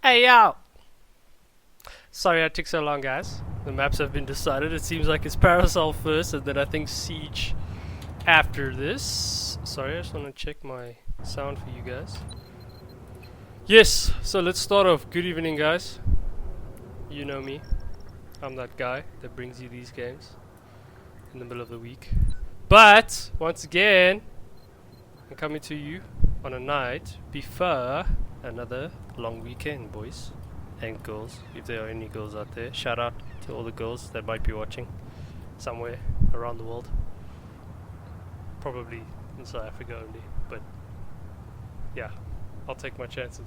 Hey yo! Sorry it took so long, guys. The maps have been decided. It seems like it's Parasol first, and then I think Siege after this. Sorry, I just want to check my sound for you guys. Yes, so let's start off. Good evening, guys. You know me. I'm that guy that brings you these games in the middle of the week. But, once again, I'm coming to you on a night before another long weekend, boys and girls, if there are any girls out there. Shout out to all the girls that might be watching somewhere around the world. Probably in South Africa only, but yeah, I'll take my chances.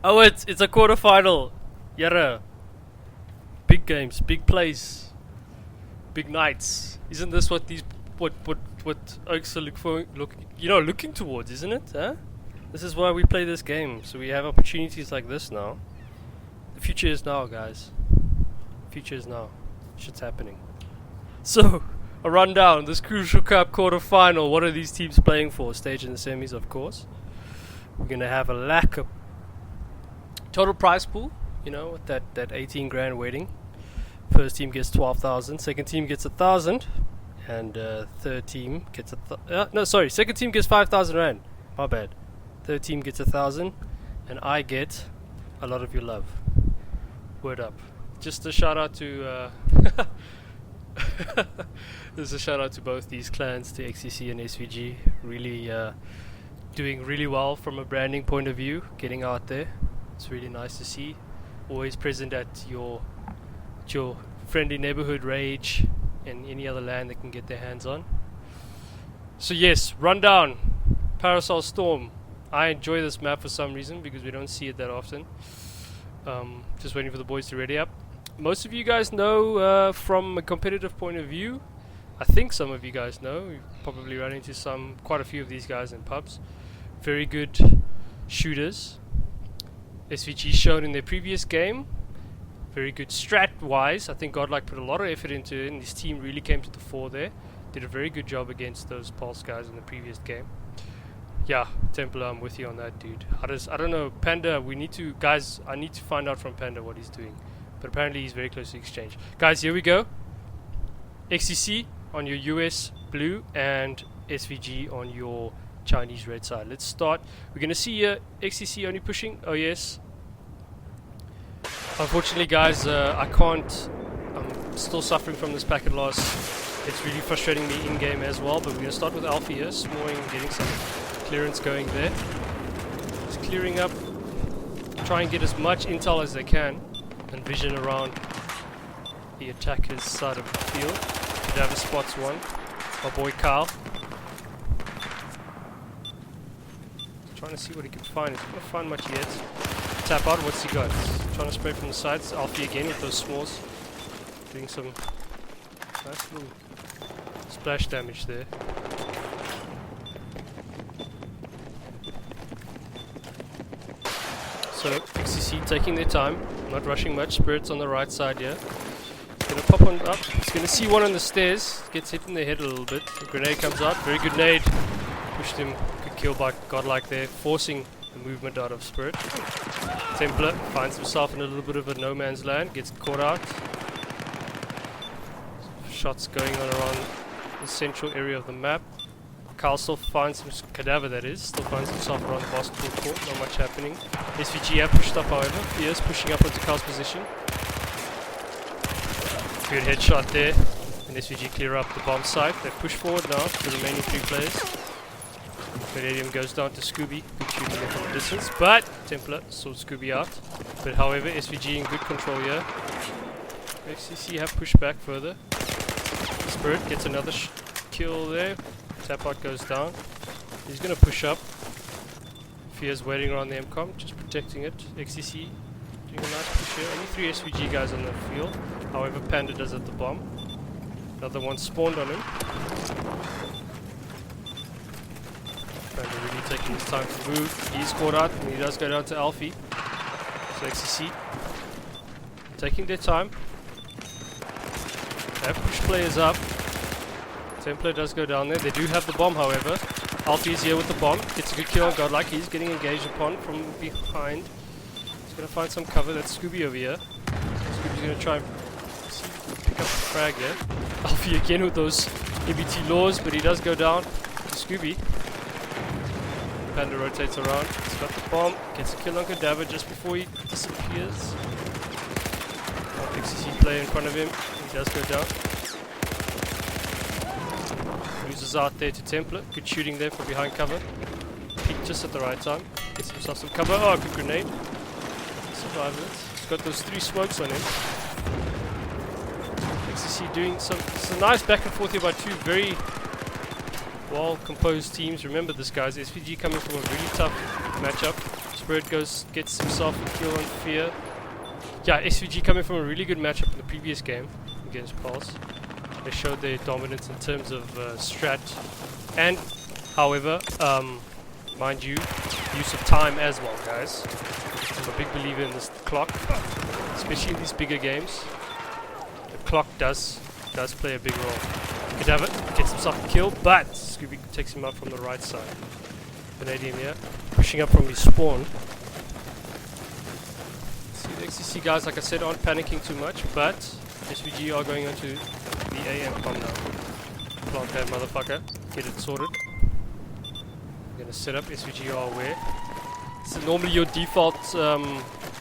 Oh, it's a quarterfinal. Yara. Big games, big plays, big nights. Isn't this what these what Oaks are looking towards, isn't it? Huh? This is why we play this game, so we have opportunities like this now. The future is now, guys. Future is now. Shit's happening. So, a rundown. This Crucial Cup quarter-final. What are these teams playing for? Stage in the semis, of course. We're gonna have a lack of total prize pool. You know, with that 18 grand waiting. First team gets 12,000. Second team gets 1,000. And third team gets second team gets 5,000 rand. My bad. Third team gets 1,000, and I get a lot of your love. Word up. Just a shout out to there's a shout out to both these clans, to xTc and SVG. Really doing really well from a branding point of view, getting out there. It's really nice to see. Always present at your friendly neighborhood rage and any other land they can get their hands on. So yes, rundown. Parasol Storm. I enjoy this map for some reason because we don't see it that often. Just waiting for the boys to ready up. Most of you guys know from a competitive point of view. I think some of you guys know. You've probably run into quite a few of these guys in pubs. Very good shooters. SVG showed in their previous game. Very good strat-wise. I think Godlike put a lot of effort into it, and his team really came to the fore there. Did a very good job against those Pulse guys in the previous game. Yeah, Templar, I'm with you on that, dude. I don't know, Panda, I need to find out from Panda what he's doing. But apparently he's very close to exchange. Guys, here we go. xTc on your US blue and SVG on your Chinese red side. Let's start. We're going to see xTc only pushing. Oh, yes. Unfortunately, guys, I can't. I'm still suffering from this packet loss. It's really frustrating me in-game as well. But we're going to start with Alpha here. Smoring, getting some clearance going there. Just clearing up. Try and get as much intel as they can. And vision around the attacker's side of the field. Cadaver spots one. My boy Kyle. Trying to see what he can find. He's not going to find much yet. Tap out, what's he got? Trying to spray from the sides. Alfie again with those smalls. Doing some nice little splash damage there. So, xTc taking their time, not rushing much. Spirits on the right side here. Gonna pop on up. He's gonna see one on the stairs. Gets hit in the head a little bit. The grenade comes out. Very good nade. Pushed him. Good kill by Godlike there. Forcing the movement out of Spirit. Templar finds himself in a little bit of a no man's land. Gets caught out. Shots going on around the central area of the map. Kyle still finds him, Cadaver that is, still finds himself around the basketball court, not much happening. SVG have pushed up however, he is pushing up into Kyle's position. Good headshot there, and SVG clear up the bomb site. They push forward now to the remaining 3 players. Vanadium goes down to Scooby, good shooting there from a distance, but Templar saw Scooby out. But however, SVG in good control here. xTc have pushed back further. Spirit gets another kill there. Tap out goes down. He's going to push up. Fear's waiting around the MCOM, just protecting it. xTc doing a nice push here. Only 3 SVG guys on the field. However, Panda does at the bomb. Another one spawned on him. Panda really taking his time to move. He's caught out and he does go down to Alfie. So xTc taking their time. They have pushed players up. Templar does go down there. They do have the bomb, however. Alfie is here with the bomb. Gets a good kill on Godlike. He's getting engaged upon from behind. He's going to find some cover. That's Scooby over here. Scooby's going to try and pick up the frag here. Alfie again with those EBT laws, but he does go down to Scooby. Panda rotates around. He's got the bomb. Gets a kill on Cadaver just before he disappears. xTc player in front of him. He does go down. Loses out there to Templar. Good shooting there from behind cover. Peeked just at the right time. Gets himself some cover. Oh, good grenade. Survived it. He's got those 3 smokes on him. xTc doing some nice back and forth here by 2 very well composed teams. Remember this, guys. SVG coming from a really tough matchup. Spirit gets himself a kill on Fear. Yeah, SVG coming from a really good matchup in the previous game against Pulse. They showed their dominance in terms of strat and, however, mind you, use of time as well, guys. I'm a big believer in this clock, especially in these bigger games. The clock does play a big role. Cadaver gets himself a kill, but Scooby takes him up from the right side. Vanadium here, pushing up from his spawn. See, the xTc guys, like I said, aren't panicking too much, but SVG are going onto the AM bomb now. Plant that motherfucker, get it sorted. I'm gonna set up, SVG are aware. So normally your default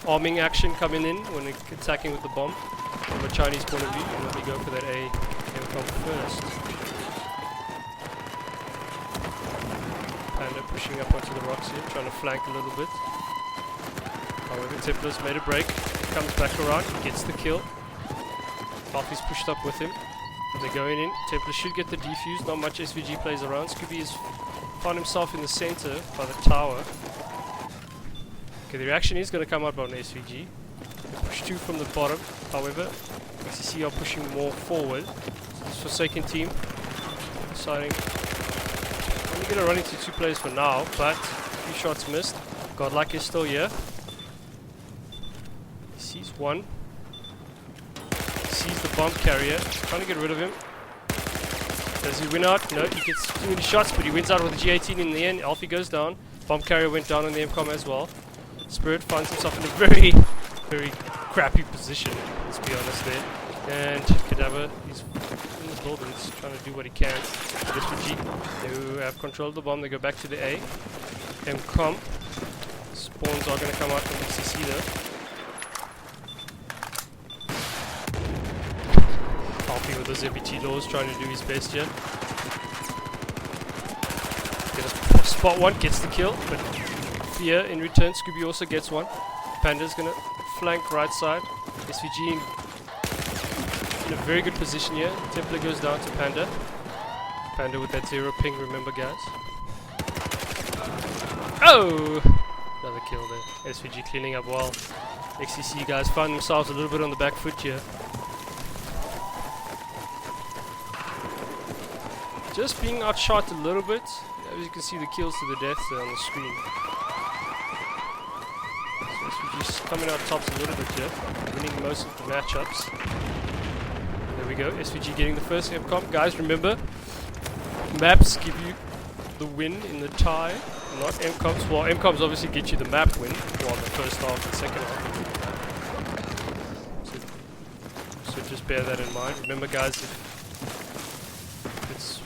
arming action coming in when attacking with the bomb. From a Chinese point of view, you normally go for that AM bomb first. Panda pushing up onto the rocks here, trying to flank a little bit. However, Templar's made a break, comes back around, gets the kill. Alfie's pushed up with him. They're going in. Templar should get the defuse. Not much SVG plays around. Scooby has found himself in the center by the tower. Okay, the reaction is going to come out on SVG. They push 2 from the bottom. However, xTc are pushing more forward. So this Forsaken team deciding only going to run into 2 players for now, but 3 shots missed. Godlike is still here. He sees one. Sees the bomb carrier, trying to get rid of him. Does he win out? No, he gets too many shots, but he wins out with the G18 in the end. Alfie goes down. Bomb carrier went down on the MCOM as well. Spirit finds himself in a very, very crappy position, let's be honest there. And Cadaver, he's in the buildings, trying to do what he can. SVG, who have control of the bomb, they go back to the A. MCOM, spawns are going to come out from xTc though. With those MBT laws, trying to do his best here. Get a spot one, gets the kill, but Fear in return. Scooby also gets one. Panda's gonna flank right side. SVG in a very good position here. Templar goes down to Panda. Panda with that 0 ping, remember, guys. Oh! Another kill there. SVG cleaning up well. xTc guys find themselves a little bit on the back foot here. Just being outshot a little bit. As you can see, the kills to the death on the screen. So SVG's coming out tops a little bit here, winning most of the matchups. There we go, SVG getting the first MCOM. Guys, remember, maps give you the win in the tie, not MCOMs. Well, MCOMs obviously get you the map win, while the first half and second half. So just bear that in mind. Remember, guys, if it's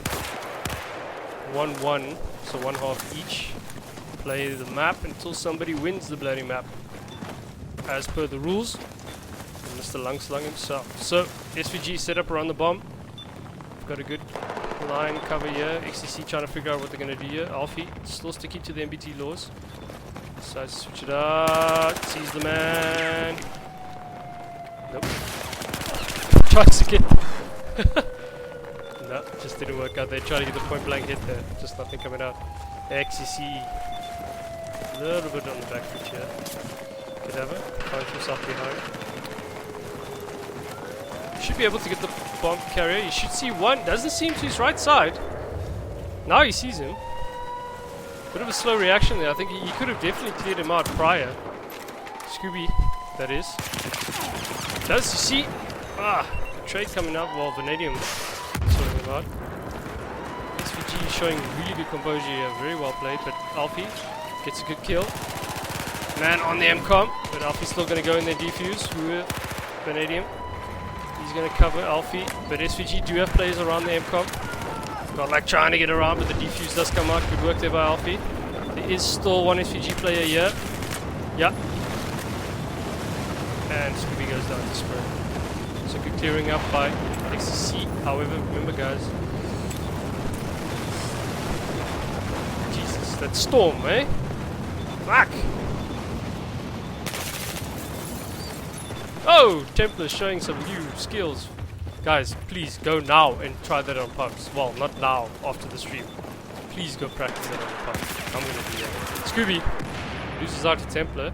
1-1, so 1 half each, play the map until somebody wins the bloody map, as per the rules, and Mr. Lungslung himself. So SVG set up around the bomb. Got a good line cover here. xTc trying to figure out what they're going to do here. Alfie still sticking to the MBT laws. Decides to switch it out. Sees the man. Nope. Tries to get... No, just didn't work out. They tried to get the point blank hit there. Just nothing coming out. xTc a little bit on the back foot here. Cadaver finds himself behind. Should be able to get the bomb carrier. You should see one. Doesn't seem to his right side. Now he sees him. Bit of a slow reaction there. I think he could have definitely cleared him out prior. Scooby, that is. Does you see? The trade coming up while Vanadium sorting him out. SVG is showing really good composure here. Very well played, but Alfie gets a good kill. Man on the MCOM, but Alfie's still going to go in there defuse with Vanadium. He's going to cover Alfie, but SVG do have players around the MCOM. Got like trying to get around, but the defuse does come out. Good work there by Alfie. There is still one SVG player here. Yeah. And Scooby goes down to spray. So good clearing up by xTc. However, remember guys. Jesus, that storm, eh? Fuck! Oh! Templar showing some new skills. Guys, please go now and try that on pubs. Well, not now, after the stream. Please go practice that on the pub. I'm gonna do that. Scooby loses out to Templar.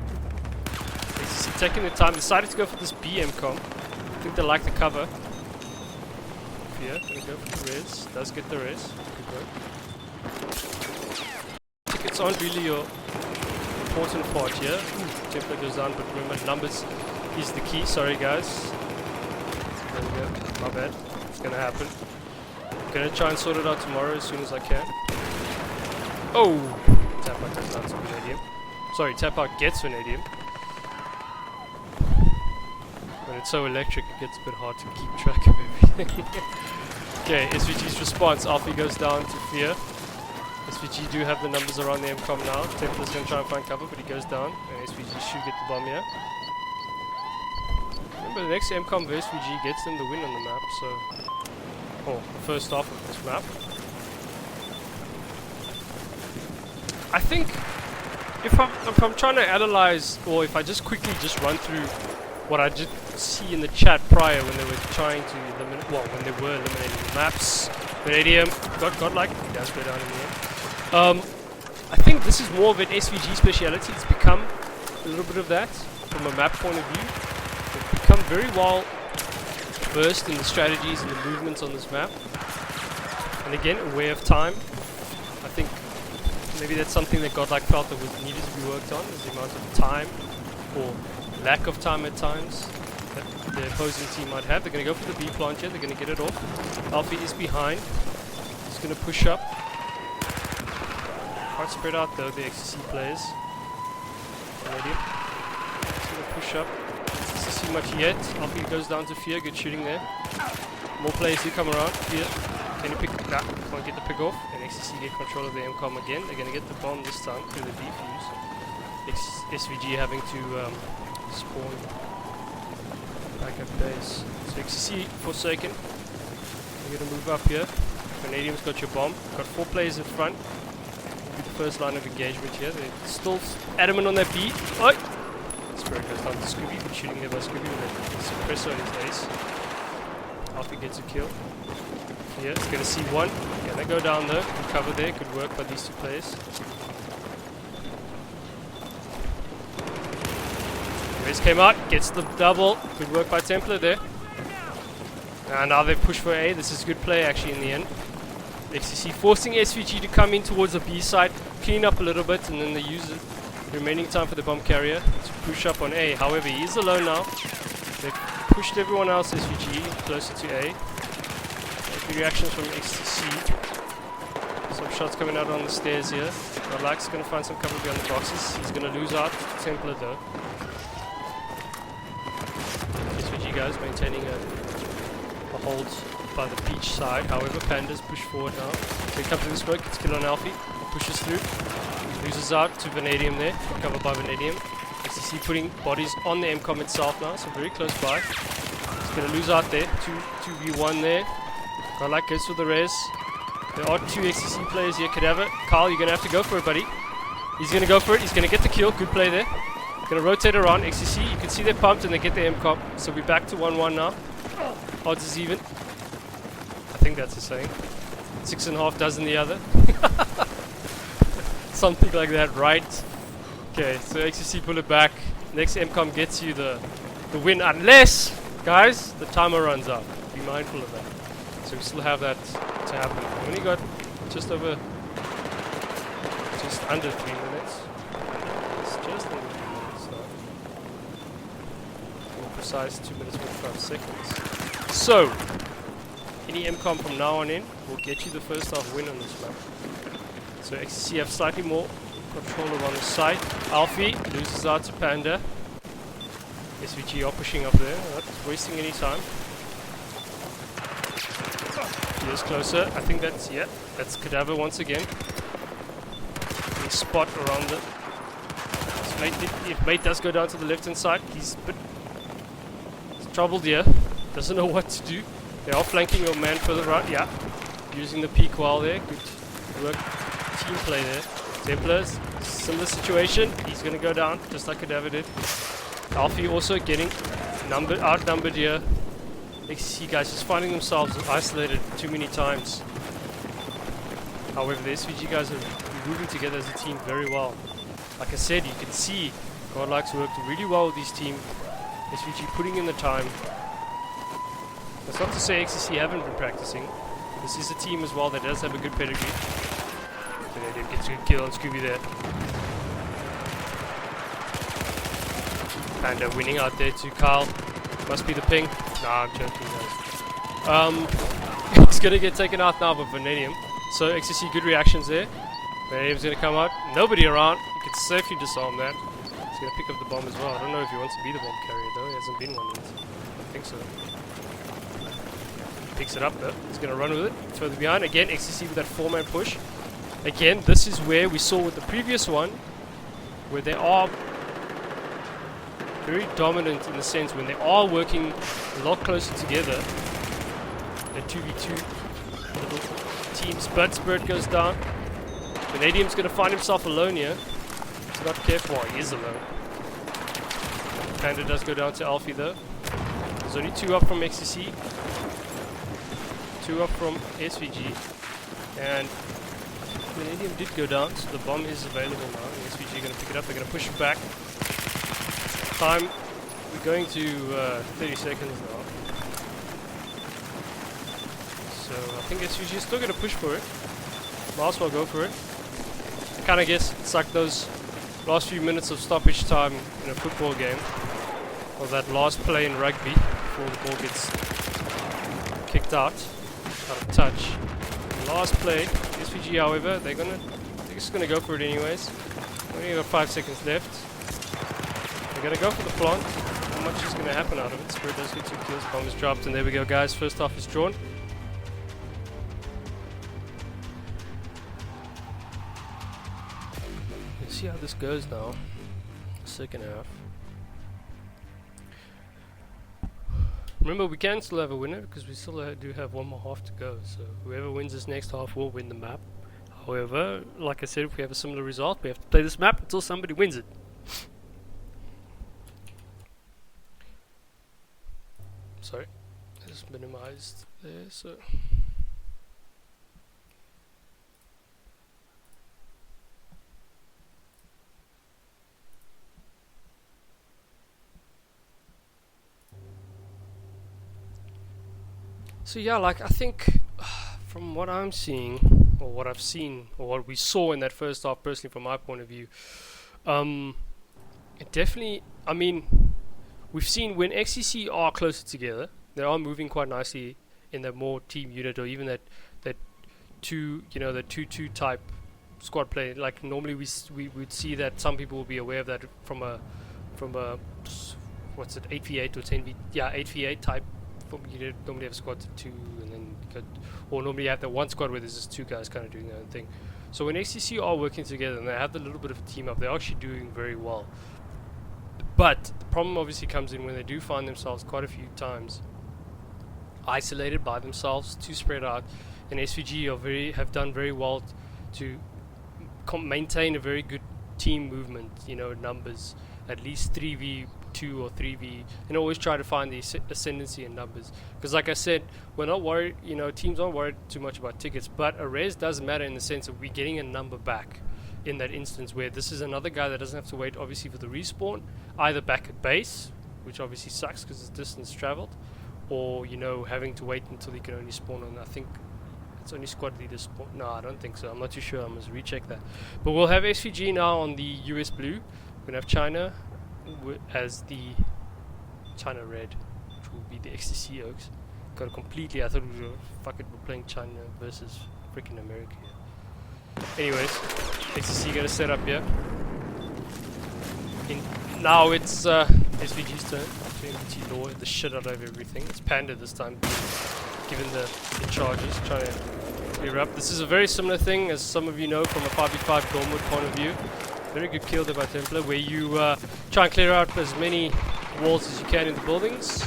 xTc taking the time, decided to go for this BM-com. I think they like the cover. Here, gonna go for the res. Does get the res. Good work. Tickets aren't really your important part here. Templar goes down, but remember, numbers is the key. Sorry guys. There we go. My bad. It's gonna happen. I'm gonna try and sort it out tomorrow as soon as I can. Oh! Tap out goes down to Vanadium. Sorry, tap out gets Vanadium. When it's so electric, it gets a bit hard to keep track of everything. Okay, SVG's response. Alfie goes down to Fear. SVG do have the numbers around the MCOM now. Templar's gonna try and find cover, but he goes down. And SVG should get the bomb here. Remember, the next MCOM versus SVG gets them the win on the map, so... Oh, the first half of this map. I think if I'm trying to analyze, or if I just quickly just run through what I did see in the chat prior when they were trying to eliminate, well, when they were eliminating the maps, Vanadium got like, he does go down in the end. I think this is more of an SVG speciality. It's become a little bit of that from a map point of view. They've become very well versed in the strategies and the movements on this map. And again, aware of time. I think maybe that's something that Godlike felt that was needed to be worked on, is the amount of time or lack of time at times that the opposing team might have. They're going to go for the B plant here. They're going to get it off. Alfie is behind. He's going to push up. Quite spread out though, the xTc players. Vanadium. He's going to push up. Doesn't see much yet. Alfie goes down to Fear. Good shooting there. More players do come around. Fear. Can you pick? Nah, can't get the pick off. And xTc get control of the MCOM again. They're going to get the bomb this time through the defuse. SVG having to spawn back at base. So xTc Forsaken. We're going to move up here. Vanadium's got your bomb. Got 4 players in front. Will be the first line of engagement here. They're still adamant on their B. Oh! Spirit goes down to Scooby. Good shooting there by Scooby with a suppressor on his ace. Alfie gets a kill. Yeah, it's going to see one. Yeah, they go down though. Good cover there. Good work by these 2 players. Race came out, gets the double. Good work by Templar there. And now they push for A. This is good play actually in the end. xTc forcing SVG to come in towards the B side, clean up a little bit, and then they use the remaining time for the bomb carrier to push up on A. However, he is alone now. They've pushed everyone else, SVG, closer to A. Good reactions from xTc. Some shots coming out on the stairs here. Godlike's going to find some cover behind the boxes. He's going to lose out to Templar though. SVG guys maintaining a hold by the beach side. However, Pandas push forward now. So he comes to the smoke, gets killed on Alfie, pushes through, loses out to Vanadium there, covered by Vanadium. xTc putting bodies on the MCOM itself now, so very close by. He's going to lose out there, 2v1 there. Godlike goes for the res. There are 2 xTc players here. Cadaver, Carl, you're going to have to go for it, buddy. He's going to go for it, he's going to get the kill, good play there. Going to rotate around, xTc, you can see they're pumped and they get the MCOM. So we're back to 1-1 now. Odds is even. I think that's the saying. 6.5 dozen the other. Something like that, right? Okay, so xTc pull it back. Next MCOM gets you the win, unless, guys, the timer runs out. Be mindful of that. So we still have that to happen. We only got just under 3 minutes. It's just under 3 minutes now. More precise, 2 minutes 45 seconds. So, any MCOM from now on in will get you the first half win on this map. So xTc have slightly more control on the side. Alfie loses out to Panda. SVG are pushing up there, not wasting any time. He is closer. I think that's, yeah, that's Cadaver once again. Big spot around the... If mate does go down to the left hand side, he's a bit troubled here. Doesn't know what to do. They are flanking your man further out. Yeah, using the peak while there. Good work, team play there. Templars, similar situation. He's going to go down just like Cadaver did. Alfie also getting outnumbered here. xTc guys just finding themselves isolated too many times. However, the SVG guys are moving together as a team very well. Like I said, you can see Godlike's worked really well with this team. SVG putting in the time. That's not to say xTc haven't been practicing. This is a team as well that does have a good pedigree. So they did get a good kill on Scooby there. Panda winning out there to Kyle. Must be the ping. Nah, I'm joking guys. He's gonna get taken out now by Vanadium. So xTc good reactions there. Vanadium's gonna come out. Nobody around. You can safely disarm that. He's gonna pick up the bomb as well. I don't know if he wants to be the bomb carrier though. He hasn't been one yet. I don't think so. Picks it up though. He's gonna run with it. Further behind. Again, xTc with that 4-man push. Again, this is where we saw with the previous one, where they are very dominant in the sense when they are working a lot closer together. The 2v2 little teams. But Spirit goes down. Vanadium's gonna find himself alone here. He's not careful. He is alone. Panda does go down to Alfie though. There's only 2 up from xTc. 2 up from SVG. And Vanadium did go down, so the bomb is available now. And SVG are going to pick it up. They're going to push it back. Time, we're going to 30 seconds now. So I think SVG is still going to push for it. Might as well go for it. I kind of guess it's like those last few minutes of stoppage time in a football game. Or that last play in rugby before the ball gets kicked out of touch. Last play, SVG however, they're just gonna go for it anyways. Only got 5 seconds left. They're gonna go for the plant. Not much is gonna happen out of it. Spirit does get 2 kills, bomb is dropped, and there we go guys, first half is drawn. Let's see how this goes now. Second half. Remember, we can still have a winner because we still do have 1 more half to go. So whoever wins this next half will win the map. However, like I said, if we have a similar result, we have to play this map until somebody wins it. Sorry, I just minimized there. So. So yeah, like I think from what I'm seeing, or what I've seen, or what we saw in that first half, personally from my point of view, it definitely, I mean, we've seen when xTc are closer together, they are moving quite nicely in that more team unit, or even that 2-2 type squad play. Like normally we would see that some people will be aware of that from a what's it, 8v8 or 10v, yeah, 8v8 type. You normally have squads of 2, and then or normally you have that 1 squad where there's just 2 guys kind of doing their own thing. So when xTc are working together and they have a little bit of a team up, they're actually doing very well. But the problem obviously comes in when they do find themselves quite a few times isolated by themselves, too spread out, and SVG have done very well to maintain a very good team movement, numbers, at least 3v2 or 3v, and always try to find the ascendancy in numbers. Because like I said, we're not worried, teams aren't worried too much about tickets, but a res does matter in the sense of we're getting a number back in that instance, where this is another guy that doesn't have to wait obviously for the respawn, either back at base, which obviously sucks because it's distance traveled, or having to wait until he can only spawn on, I think it's only squad leader spawn. No, I don't think so, I'm not too sure, I must recheck that. But we'll have SVG now on the US blue. We're gonna have China as the China red, which will be the xTc Oaks, got completely. I thought we were playing China versus freaking America. Anyways, xTc gonna set up here. Now it's SVG's turn to MT law the shit out of everything. It's Panda this time, given the charges, trying to clear up. This is a very similar thing, as some of you know, from a 5v5 Dormwood point of view. Very good kill there by Templar, where you try and clear out as many walls as you can in the buildings.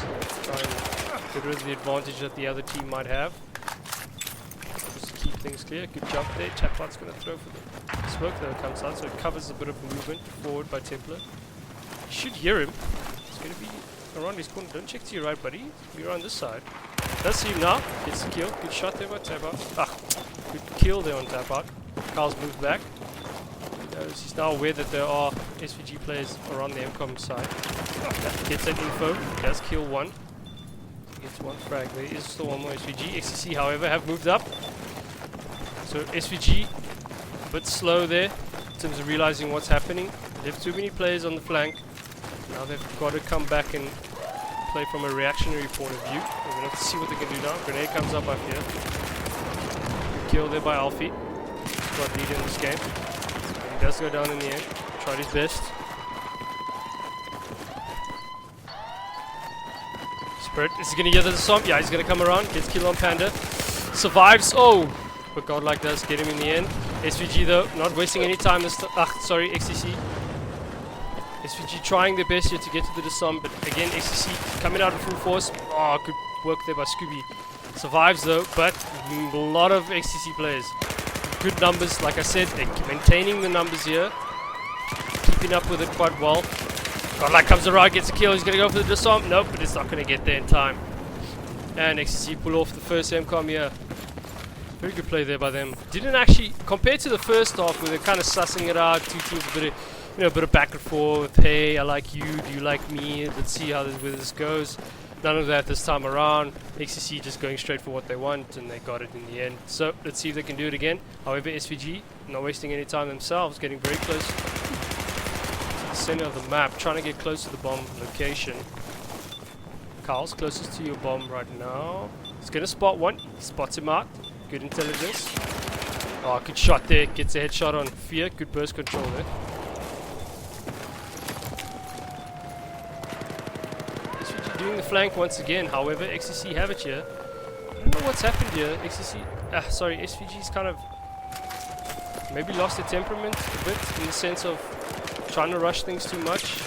Try and get rid of the advantage that the other team might have. Just to keep things clear. Good jump there. Chatbot's going to throw for the smoke though it comes out, so it covers a bit of movement forward by Templar. You should hear him. It's going to be around his corner. Don't check to your right, buddy. You're on this side. Does see him now. Gets the kill. Good shot there by Tapout. Good kill there on Tapout. Carl's moved back. He's now aware that there are SVG players around the MCOM side. Gets that info. Does kill one. Gets one frag. There is still one more SVG. xTc, however, have moved up. So SVG a bit slow there in terms of realizing what's happening. They have too many players on the flank. Now they've got to come back and play from a reactionary point of view. We're going to have to see what they can do now. Grenade comes up here. Good kill there by Alfie. Got lead in this game. He does go down in the end. Tried his best. Spirit, is he going to get the Assam? Yeah, he's going to come around. Gets kill on Panda. Survives. Oh! But Godlike does get him in the end. SVG though, not wasting any time. Sorry, xTc. SVG trying their best here to get to the Disarm, but again, xTc coming out in full force. Oh, good work there by Scooby. Survives though, but a lot of xTc players. Good numbers, like I said, they're maintaining the numbers here. Keeping up with it quite well. Godlike comes around, gets a kill. He's going to go for the Disarm. Nope, but it's not going to get there in time. And xTc pull off the first MCOM here. Very good play there by them. Didn't actually, compared to the first half where they're kind of sussing it out, two teams a bit of back and forth. Hey, I like you, do you like me? Let's see where this goes. None of that this time around. xTc just going straight for what they want, and they got it in the end. So let's see if they can do it again. However, SVG not wasting any time themselves, getting very close to the center of the map, trying to get close to the bomb location. Carl's closest to your bomb right now. He's gonna spot one. He spots him out. Good intelligence. Oh, good shot there. Gets a headshot on Fear. Good burst control there. SVG doing the flank once again. However, xTc have it here. I don't know what's happened here. SVG's kind of maybe lost their temperament a bit in the sense of trying to rush things too much.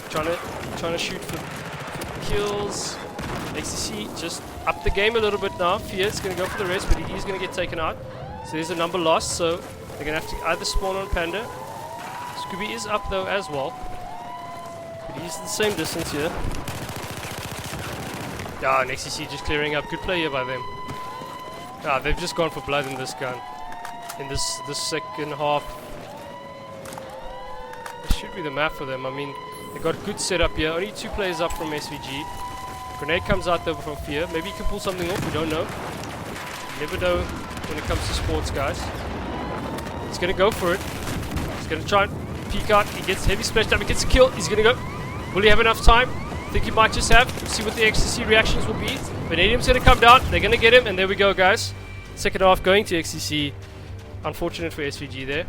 Trying to shoot for kills. xTc just up the game a little bit now. Fear's going to go for the rest, but he is going to get taken out. So there's a number lost, so they're going to have to either spawn on Panda. Scooby is up though as well. But he's the same distance here. Ah, and xTc just clearing up. Good play here by them. Ah, they've just gone for blood in this gun. In this second half. This should be the map for them. I mean, they got good setup here. Only 2 players up from SVG. Grenade comes out there from Fear. Maybe he can pull something off. We don't know. You never know when it comes to sports, guys. He's going to go for it. He's going to try and peek out. He gets heavy splash damage. He gets a kill. He's going to go. Will he have enough time? I think he might just have. See what the xTc reactions will be. Vanadium's going to come down. They're going to get him. And there we go, guys. Second half going to xTc. Unfortunate for SVG there.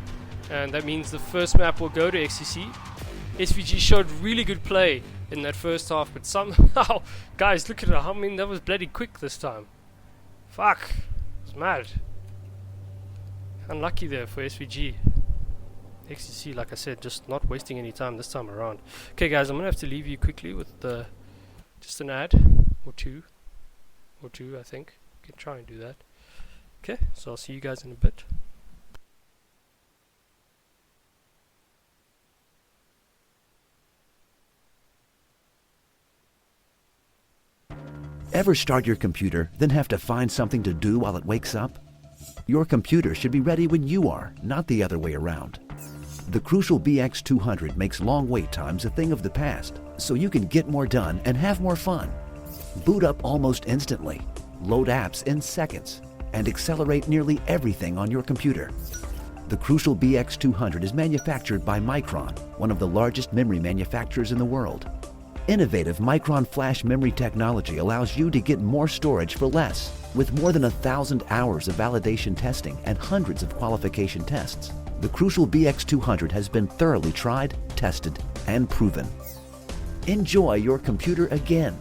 And that means the first map will go to xTc. SVG showed really good play in that first half, but somehow, guys, look at it. I mean, that was bloody quick this time. Fuck. It was mad. Unlucky there for SVG. xTc, like I said, just not wasting any time this time around. Okay, guys, I'm going to have to leave you quickly with just an ad or two, I think. Can try and do that. Okay, so I'll see you guys in a bit. Ever start your computer, then have to find something to do while it wakes up? Your computer should be ready when you are, not the other way around. The Crucial BX200 makes long wait times a thing of the past, so you can get more done and have more fun. Boot up almost instantly, load apps in seconds, and accelerate nearly everything on your computer. The Crucial BX200 is manufactured by Micron, one of the largest memory manufacturers in the world. Innovative Micron flash memory technology allows you to get more storage for less. With more than 1,000 hours of validation testing and hundreds of qualification tests, the Crucial BX200 has been thoroughly tried, tested, and proven. Enjoy your computer again.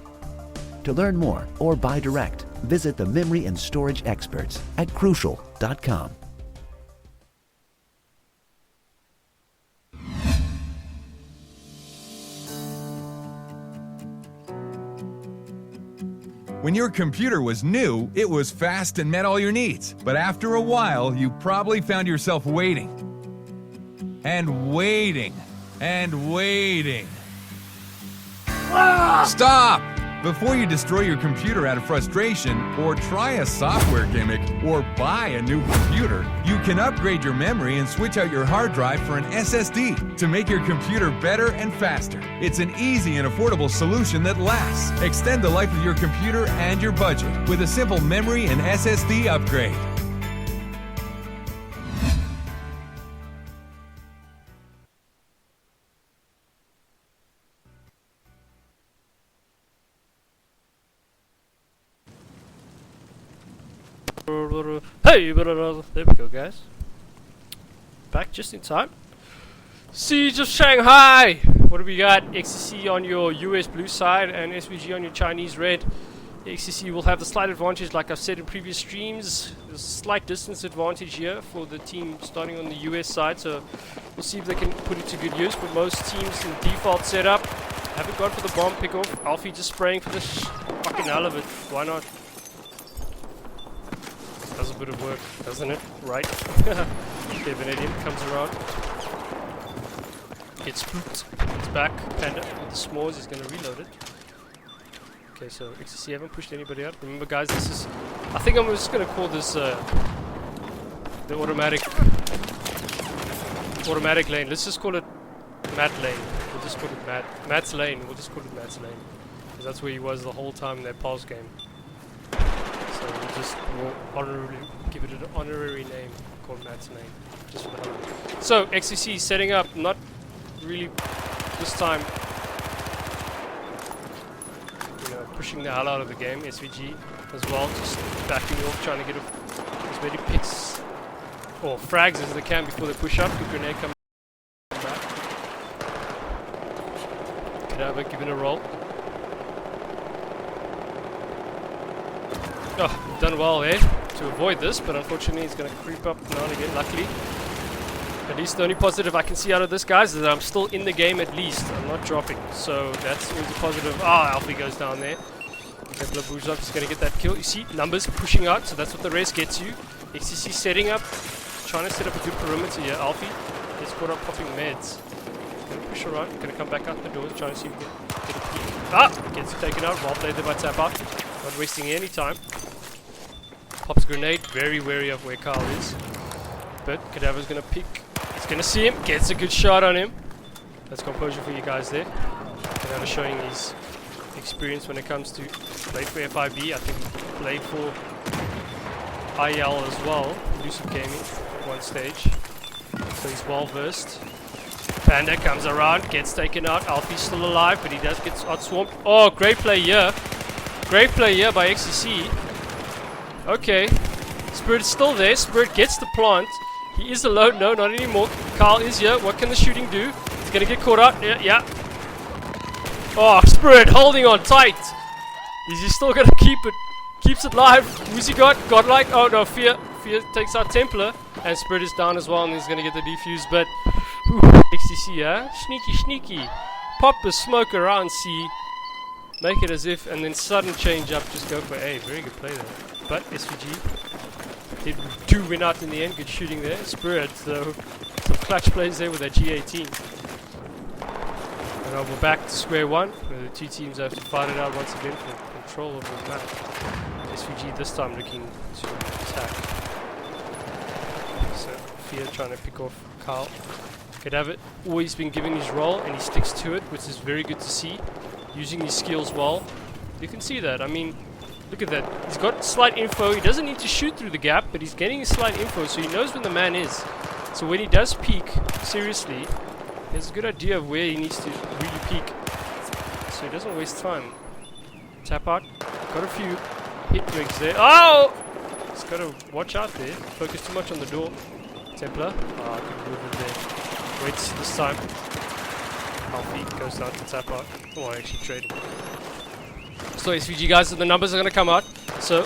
To learn more or buy direct, visit the memory and storage experts at Crucial.com. When your computer was new, it was fast and met all your needs. But after a while, you probably found yourself waiting. And waiting. And waiting. Stop! Before you destroy your computer out of frustration, or try a software gimmick, or buy a new computer, you can upgrade your memory and switch out your hard drive for an SSD to make your computer better and faster. It's an easy and affordable solution that lasts. Extend the life of your computer and your budget with a simple memory and SSD upgrade. Hey, there we go, guys. Back just in time. Siege of Shanghai. What do we got? xTc on your US blue side and SVG on your Chinese red. xTc will have the slight advantage, like I've said in previous streams. There's a slight distance advantage here for the team starting on the US side, so we'll see if they can put it to good use. But most teams in default setup haven't gone for the bomb pick-off. Alfie just spraying for the fucking hell of it. Why not? Does a bit of work, doesn't it? Right. Kevin Edian comes around. Gets spooked. It's back. Panda with the s'mores is going to reload it. Okay, so xTc haven't pushed anybody out. Remember, guys, this is... I think I'm just going to call this the automatic lane. Let's just call it Matt lane. We'll just call it Matt's lane. We'll just call it Matt's lane. Because that's where he was the whole time in that pulse game. So we'll honorably give it an honorary name called Matt's name, just for the hell of it. So xTc setting up, not really this time, you know, pushing the hell out of the game. SVG as well, just backing off, trying to get as many picks or frags as they can before they push up. Good grenade coming back. Cadaver giving a roll. Oh, we've done well there to avoid this, but unfortunately he's going to creep up now and again, luckily. At least the only positive I can see out of this, guys, is that I'm still in the game at least. I'm not dropping, so that's always a positive. Ah, Alfie goes down there. Okay, Blabuzov is going to get that kill. You see, numbers pushing out, so that's what the rest gets you. xTc setting up, trying to set up a good perimeter here. Alfie gets caught up popping meds. Going to push around, going to come back out the doors, trying to see if we can get a peek. Ah, gets taken out, well played there by Tap Out. Not wasting any time. Pops grenade, very wary of where Carl is. But Cadaver's gonna pick. He's gonna see him, gets a good shot on him. That's composure for you guys there. Cadaver showing his experience when it comes to play for FIB. I think he played for IL as well, Elusive Gaming at one stage. So he's well versed. Panda comes around, gets taken out. Alfie's still alive, but he does get outswarmed. Oh, great play here. Great play here by xTc. Okay. Spirit's still there. Spirit gets the plant. He is alone. No, not anymore. Carl is here. What can the shooting do? He's going to get caught out. Yeah. Oh, Spirit holding on tight. Is he still going to keep it? Keeps it live. Who's he got? Godlike. Oh, no. Fear takes out Templar. And Spirit is down as well. And he's going to get the defuse. But xTc, huh? Sneaky. Pop a smoke around C. Make it as if, and then sudden change up, just go for A. Very good play there. But SVG did win out in the end. Good shooting there. Spirit, though, some clutch plays there with that G18. And now we're back to square one, where the two teams have to fight it out once again for control of the map. SVG this time looking to attack. So, Fear trying to pick off Carl. Cadaver always been given his role, and he sticks to it, which is very good to see. Using his skills well. You can see that. I mean, look at that. He's got slight info. He doesn't need to shoot through the gap, but he's getting slight info, so he knows when the man is. So when he does peek, seriously, he has a good idea of where he needs to really peek. so he doesn't waste time. Tap out. Got a few hit rigs there. Oh! He's got to watch out there. Focus too much on the door. Templar. Ah, I can move it there. Waits this time. Alfie goes down to tap out. Oh, I actually traded. So SVG guys, the numbers are going to come out. So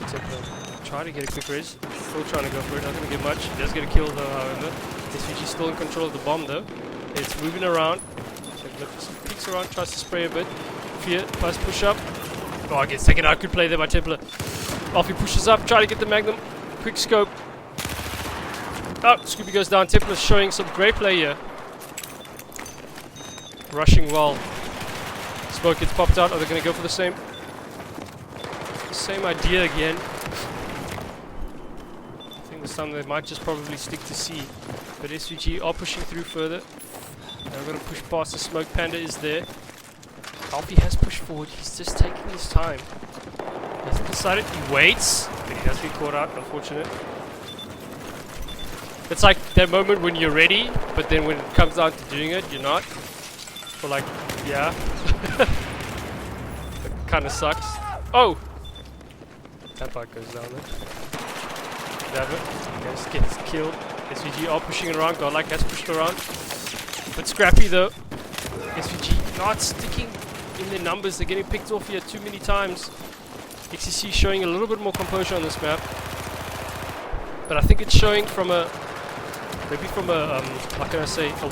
Templar try to get a quick res. Still trying to go for it. Not going to get much. He does get a kill though, however. SVG still in control of the bomb though. It's moving around. Templar peeks around, tries to spray a bit. Fear, first push up. Oh, I gets taken out. Good play there by Templar. Off he pushes up, try to get the Magnum. Quick scope. Oh, Scooby goes down. Templar's showing some great play here. Rushing well. Smoke gets popped out. Are they going to go for the same idea again? I think this time they might just probably stick to C. But SVG are pushing through further. They're going to push past the smoke. Panda is there. Alfie has pushed forward. He's just taking his time. He hasn't decided. He waits. But he does get caught out. Unfortunate. It's like that moment when you're ready, but then when it comes down to doing it, you're not. Or like, yeah. That kind of sucks. Oh! That part goes down there. Damn it. Guys gets killed. SVG are pushing around. Godlike has pushed around. But scrappy though. SVG not sticking in their numbers. They're getting picked off here too many times. xTc showing a little bit more composure on this map. But I think it's showing from a... maybe from a, how can I say, a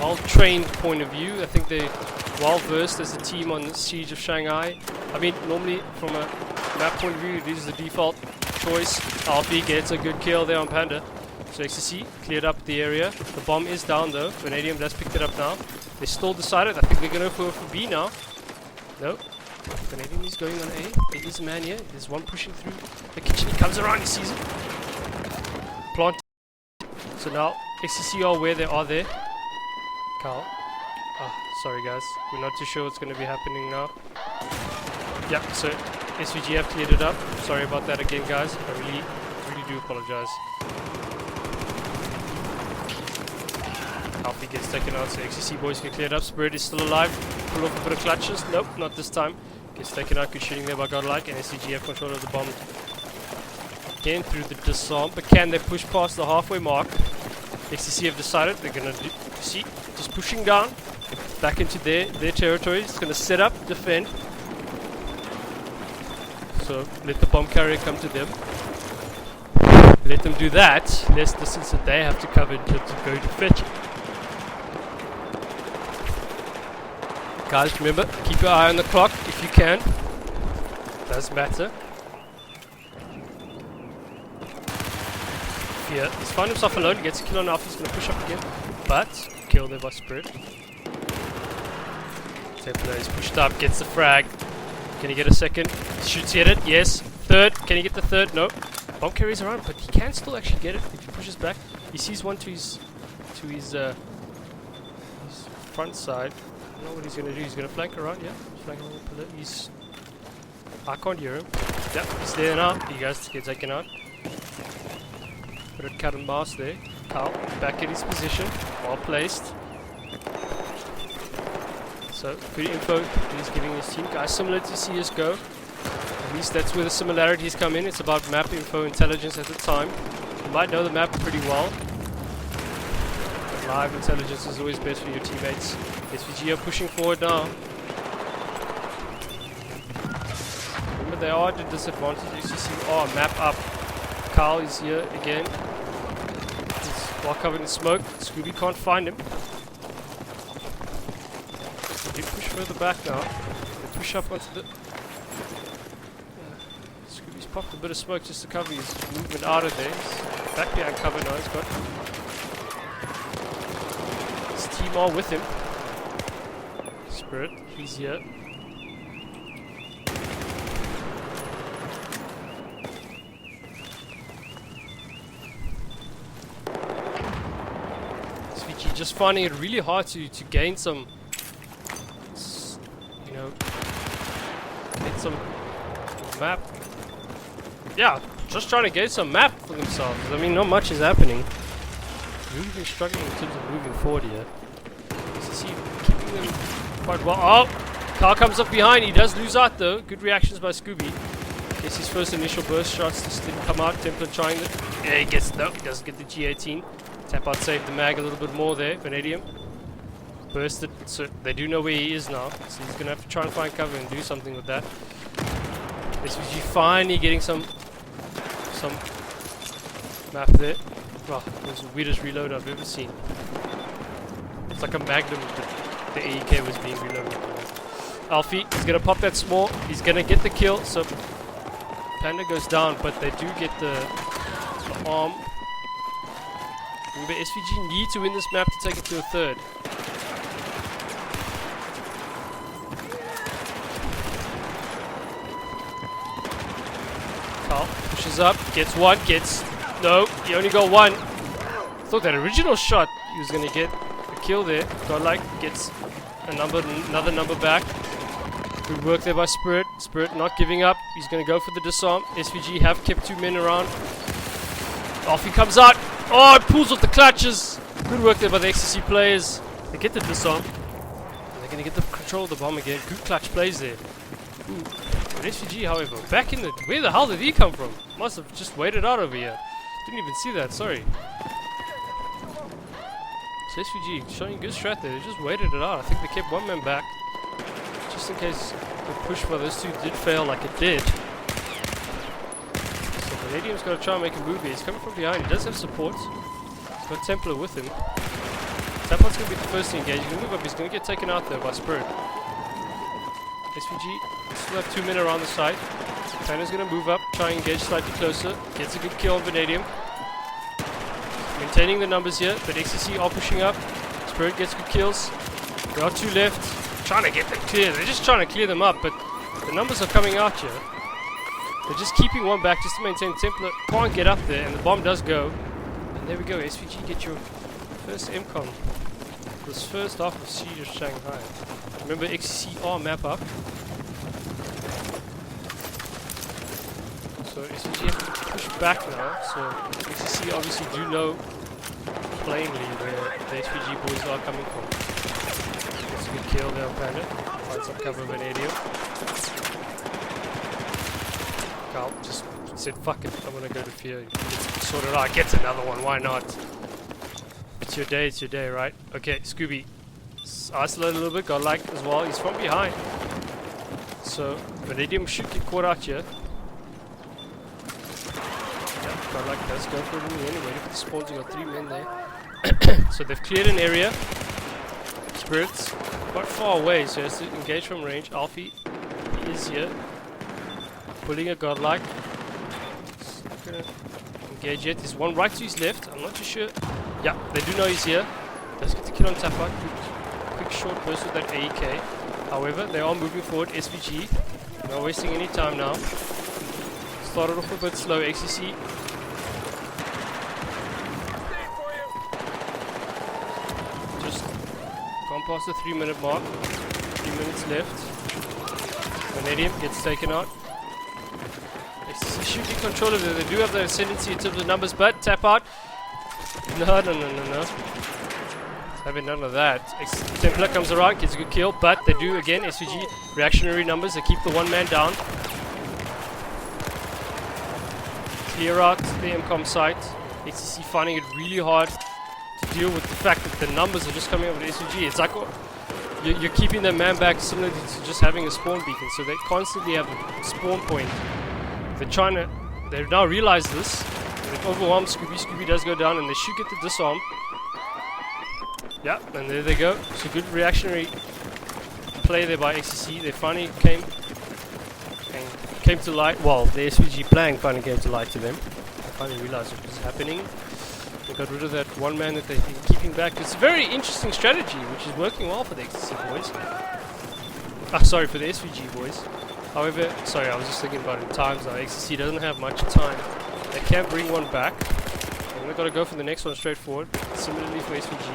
well-trained point of view. I think they're well-versed as a team on the Siege of Shanghai. I mean, normally from a map point of view, this is the default choice. Alfie gets a good kill there on Panda. So xTc cleared up the area. The bomb is down though. Vanadium has picked it up now. They still decided. I think they're going to go for B now. No. Vanadium is going on A. There is a man here. There's one pushing through the kitchen. He comes around. He sees it. Plant. So now xTc are where they are there. Carl. Ah, sorry guys. We're not too sure what's going to be happening now. Yeah, so SVG have cleared it up. Sorry about that again guys. I really do apologize. Alfie gets taken out, so xTc boys can clear it up. Spirit is still alive. Pull off a bit of clutches. Nope, not this time. Gets taken out. Good shooting there by Godlike. And SVG have control of the bomb again through the disarm. But can they push past the halfway mark? xTc have decided they're going to do... See, just pushing down. Back into their territory. It's going to set up, defend. So let the bomb carrier come to them. Let them do that. Less distance that they have to cover to go to fetch it. Guys, remember, keep your eye on the clock if you can. Does matter. Fear. He's found himself alone. He gets a kill on Alpha. He's going to push up again. But, kill there by Spirit. Templar is pushed up. Gets the frag. Can he get a second? Shoots hit it. Yes. Third. Can he get the third? No. Bomb carries around, but he can still actually get it if he pushes back. He sees one to his front side. I don't know what he's going to do. He's going to flank around, yeah. Flank around the pillar. I can't hear him. Yep, he's there now. You guys get taken out. Put a cut and mouse there. Carl, back in his position. Well placed. So, good info he's giving his team. Guys, similar to CSGO. At least that's where the similarities come in. It's about map info intelligence at the time. You might know the map pretty well. But live intelligence is always best for your teammates. SVG are pushing forward now. Remember, they are at a disadvantage. xTc are map up. Carl is here again. He's well covered in smoke. Scooby can't find him. They push further back now. They push up onto the... Scooby's popped a bit of smoke just to cover his movement out of there. He's back behind cover now. He's got... His team are with him. Spirit, he's here. SVG just finding it really hard to gain some, you know, get some map. Yeah, just trying to get some map for themselves. I mean, not much is happening. Really been struggling in terms of moving forward here. them quite well. Oh! Carl comes up behind. He does lose out though. Good reactions by Scooby. Guess his first initial burst shots just didn't come out. Templar trying it. Yeah, he gets no. He doesn't get the G18. Tap out saved the mag a little bit more there. Vanadium bursted, so they do know where he is now. So he's gonna have to try and find cover and do something with that. SVG finally getting some map there. Wow, it was the weirdest reload I've ever seen. It's like a Magnum, but the AEK was being reloaded. Alfie is gonna pop that small. He's gonna get the kill. So Panda goes down, but they do get the arm. Remember, SVG need to win this map to take it to a third. Carl pushes up, gets one, gets... No, he only got one. Thought that original shot he was gonna get a kill there. Godlike gets another number back. Good work there by Spirit. Spirit not giving up. He's gonna go for the disarm. SVG have kept 2 men around. Off he comes out. Oh, it pulls off the clutches. Good work there by the XTC players. They get the disarm. And they're gonna get the control of the bomb again. Good clutch plays there. Ooh. But SVG, however, back in the... Where the hell did he come from? Must have just waited out over here. Didn't even see that, sorry. So SVG showing good strat there. They just waited it out. I think they kept 1 man back. Just in case the push by those two did fail like it did. So Vanadium's got to try and make a move here. He's coming from behind. He does have support. He's got Templar with him. Templar's going to be the first to engage. He's going to move up. He's going to get taken out there by Spirit. SVG still have 2 men around the side. Tanner's going to move up, try and engage slightly closer. Gets a good kill on Vanadium. Maintaining the numbers here, but XTC are pushing up. Spirit gets good kills. There are 2 left. Trying to get them clear. They're just trying to clear them up, but the numbers are coming out here. They're just keeping 1 back just to maintain. Templar can't get up there, and the bomb does go. And there we go. SVG get your first MCON. This first half of Siege of Shanghai. Remember, XTC are map up. So SVG have to push back now. So XTC obviously do know plainly where the SVG boys are coming from. That's a good kill there on Panda. Find some cover of Vanadium. Carl just said, fuck it, I'm gonna go to Fear. Sort it out, gets another one, why not? It's your day, right? Okay, Scooby. Isolate a little bit, Godlike as well. He's from behind. So, Vanadium should get caught out here. Yeah, Godlike does go for it in the end. Waiting for the spawns, you got 3 men there. So they've cleared an area. Spirit's quite far away, so he has to engage from range. Alfie, he is here. Pulling a Godlike. He's not gonna engage yet. There's 1 right to his left. I'm not too sure. Yeah, they do know he's here. Let's get the kill on Tapa. Quick short burst with that AEK. However, they are moving forward. SVG. Not wasting any time now. Started off a bit slow. XTC. Just gone past the 3-minute mark. 3 minutes left. Vanadium gets taken out. XTC should be control of it. They do have the ascendancy in terms of numbers, but tap out. No. Having none of that. Templar comes around, gets a good kill, but they do again. SVG reactionary numbers. They keep the 1 man down. Clear out the MCOM site. XTC finding it really hard to deal with the fact that the numbers are just coming up with SVG. It's like you're keeping their man back similar to just having a spawn beacon, so they constantly have a spawn point. They've now realized this. They've overwhelmed Scooby. Scooby does go down, and they should get the disarm. Yeah, and there they go. So good reactionary play there by XTC. They finally came to light. Well, the SVG playing finally came to light to them. They finally realized what was happening. They got rid of that 1 man that they've been keeping back. It's a very interesting strategy, which is working well for the XTC boys. Sorry, for the SVG boys. However, sorry, I was just thinking about it in times now. XTC doesn't have much time. They can bring 1 back. And they've got to go for the next one straight forward. Similarly for SVG.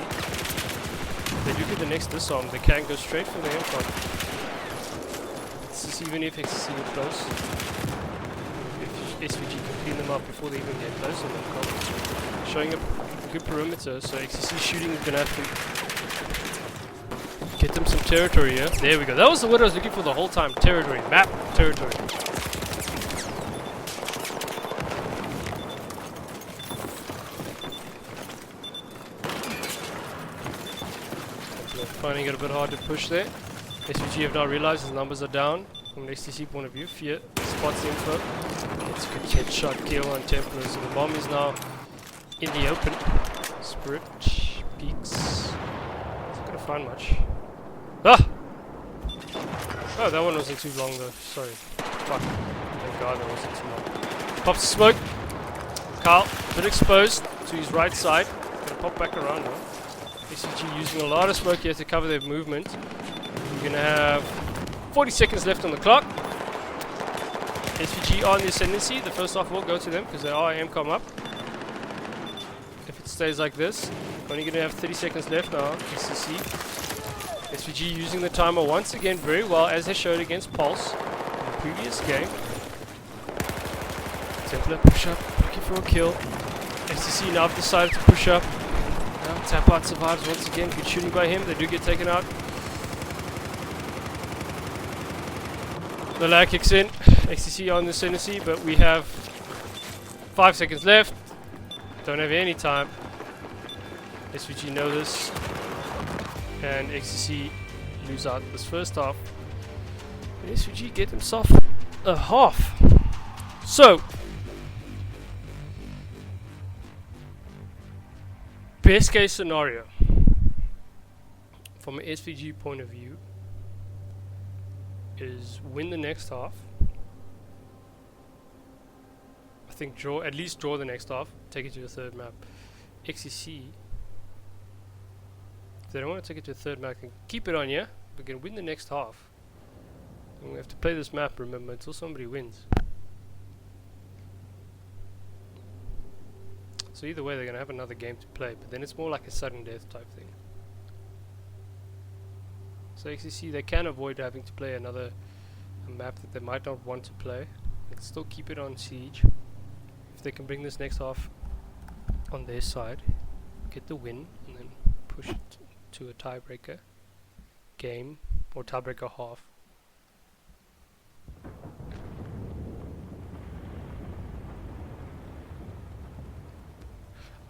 If they do get the next disarm, they can go straight for the MCON. This is even if XTC get close. If SVG can clean them up before they even get close to the MCON. Showing a good perimeter, so XTC shooting is going to have to Get them some territory here. There we go. That was the word I was looking for the whole time. Territory. Map. Territory. Finding it a bit hard to push there. SVG have now realized his numbers are down. From an xTc point of view, Fear spots the info. Gets a good headshot kill on Templar. So the bomb is now in the open. Spirit peeks. Not gonna find much. Ah! Oh, that one wasn't too long though. Sorry. Fuck. Thank God that wasn't too long. Pops the smoke. Carl, a bit exposed to his right side. Gonna pop back around now. SVG using a lot of smoke here to cover their movement. We're gonna have 40 seconds left on the clock. SVG are in the ascendancy. The first half will go to them because they are AMCOM up. If it stays like this, only gonna have 30 seconds left now. xTc. SVG using the timer once again very well, as they showed against Pulse in the previous game. Templar push up, looking for a kill. xTc now have decided to push up. Tap out survives once again. Good shooting by him. They do get taken out. The lag kicks in. xTc on the ascendancy, but we have 5 seconds left. Don't have any time. SVG know this. And xTc lose out this first half. And SVG get himself a half. So, best case scenario from an SVG point of view is win the next half. I think at least draw the next half, take it to the third map. xTc, if they don't want to take it to the third map, can keep it on, yeah? We can win the next half. And we have to play this map, remember, until somebody wins. So either way, they're going to have another game to play, but then it's more like a sudden death type thing. So xTc, they can avoid having to play a map that they might not want to play. They can still keep it on siege. If they can bring this next half on their side, get the win, and then push it to a tiebreaker game, or tiebreaker half.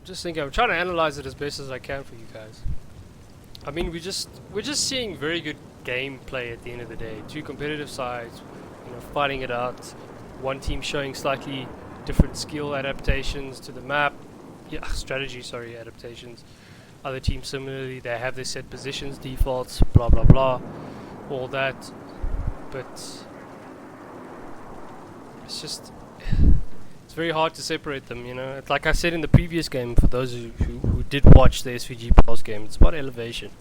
Just thinking, I'm trying to analyze it as best as I can for you guys. I mean, we're just seeing very good gameplay at the end of the day. Two competitive sides, fighting it out. One team showing slightly different skill adaptations to the map. Yeah, strategy, sorry, adaptations. Other teams similarly, they have their set positions, defaults, blah blah blah, all that. But it's just, it's very hard to separate them, It's like I said in the previous game, for those who did watch the SVG Pulse game, it's about elevation.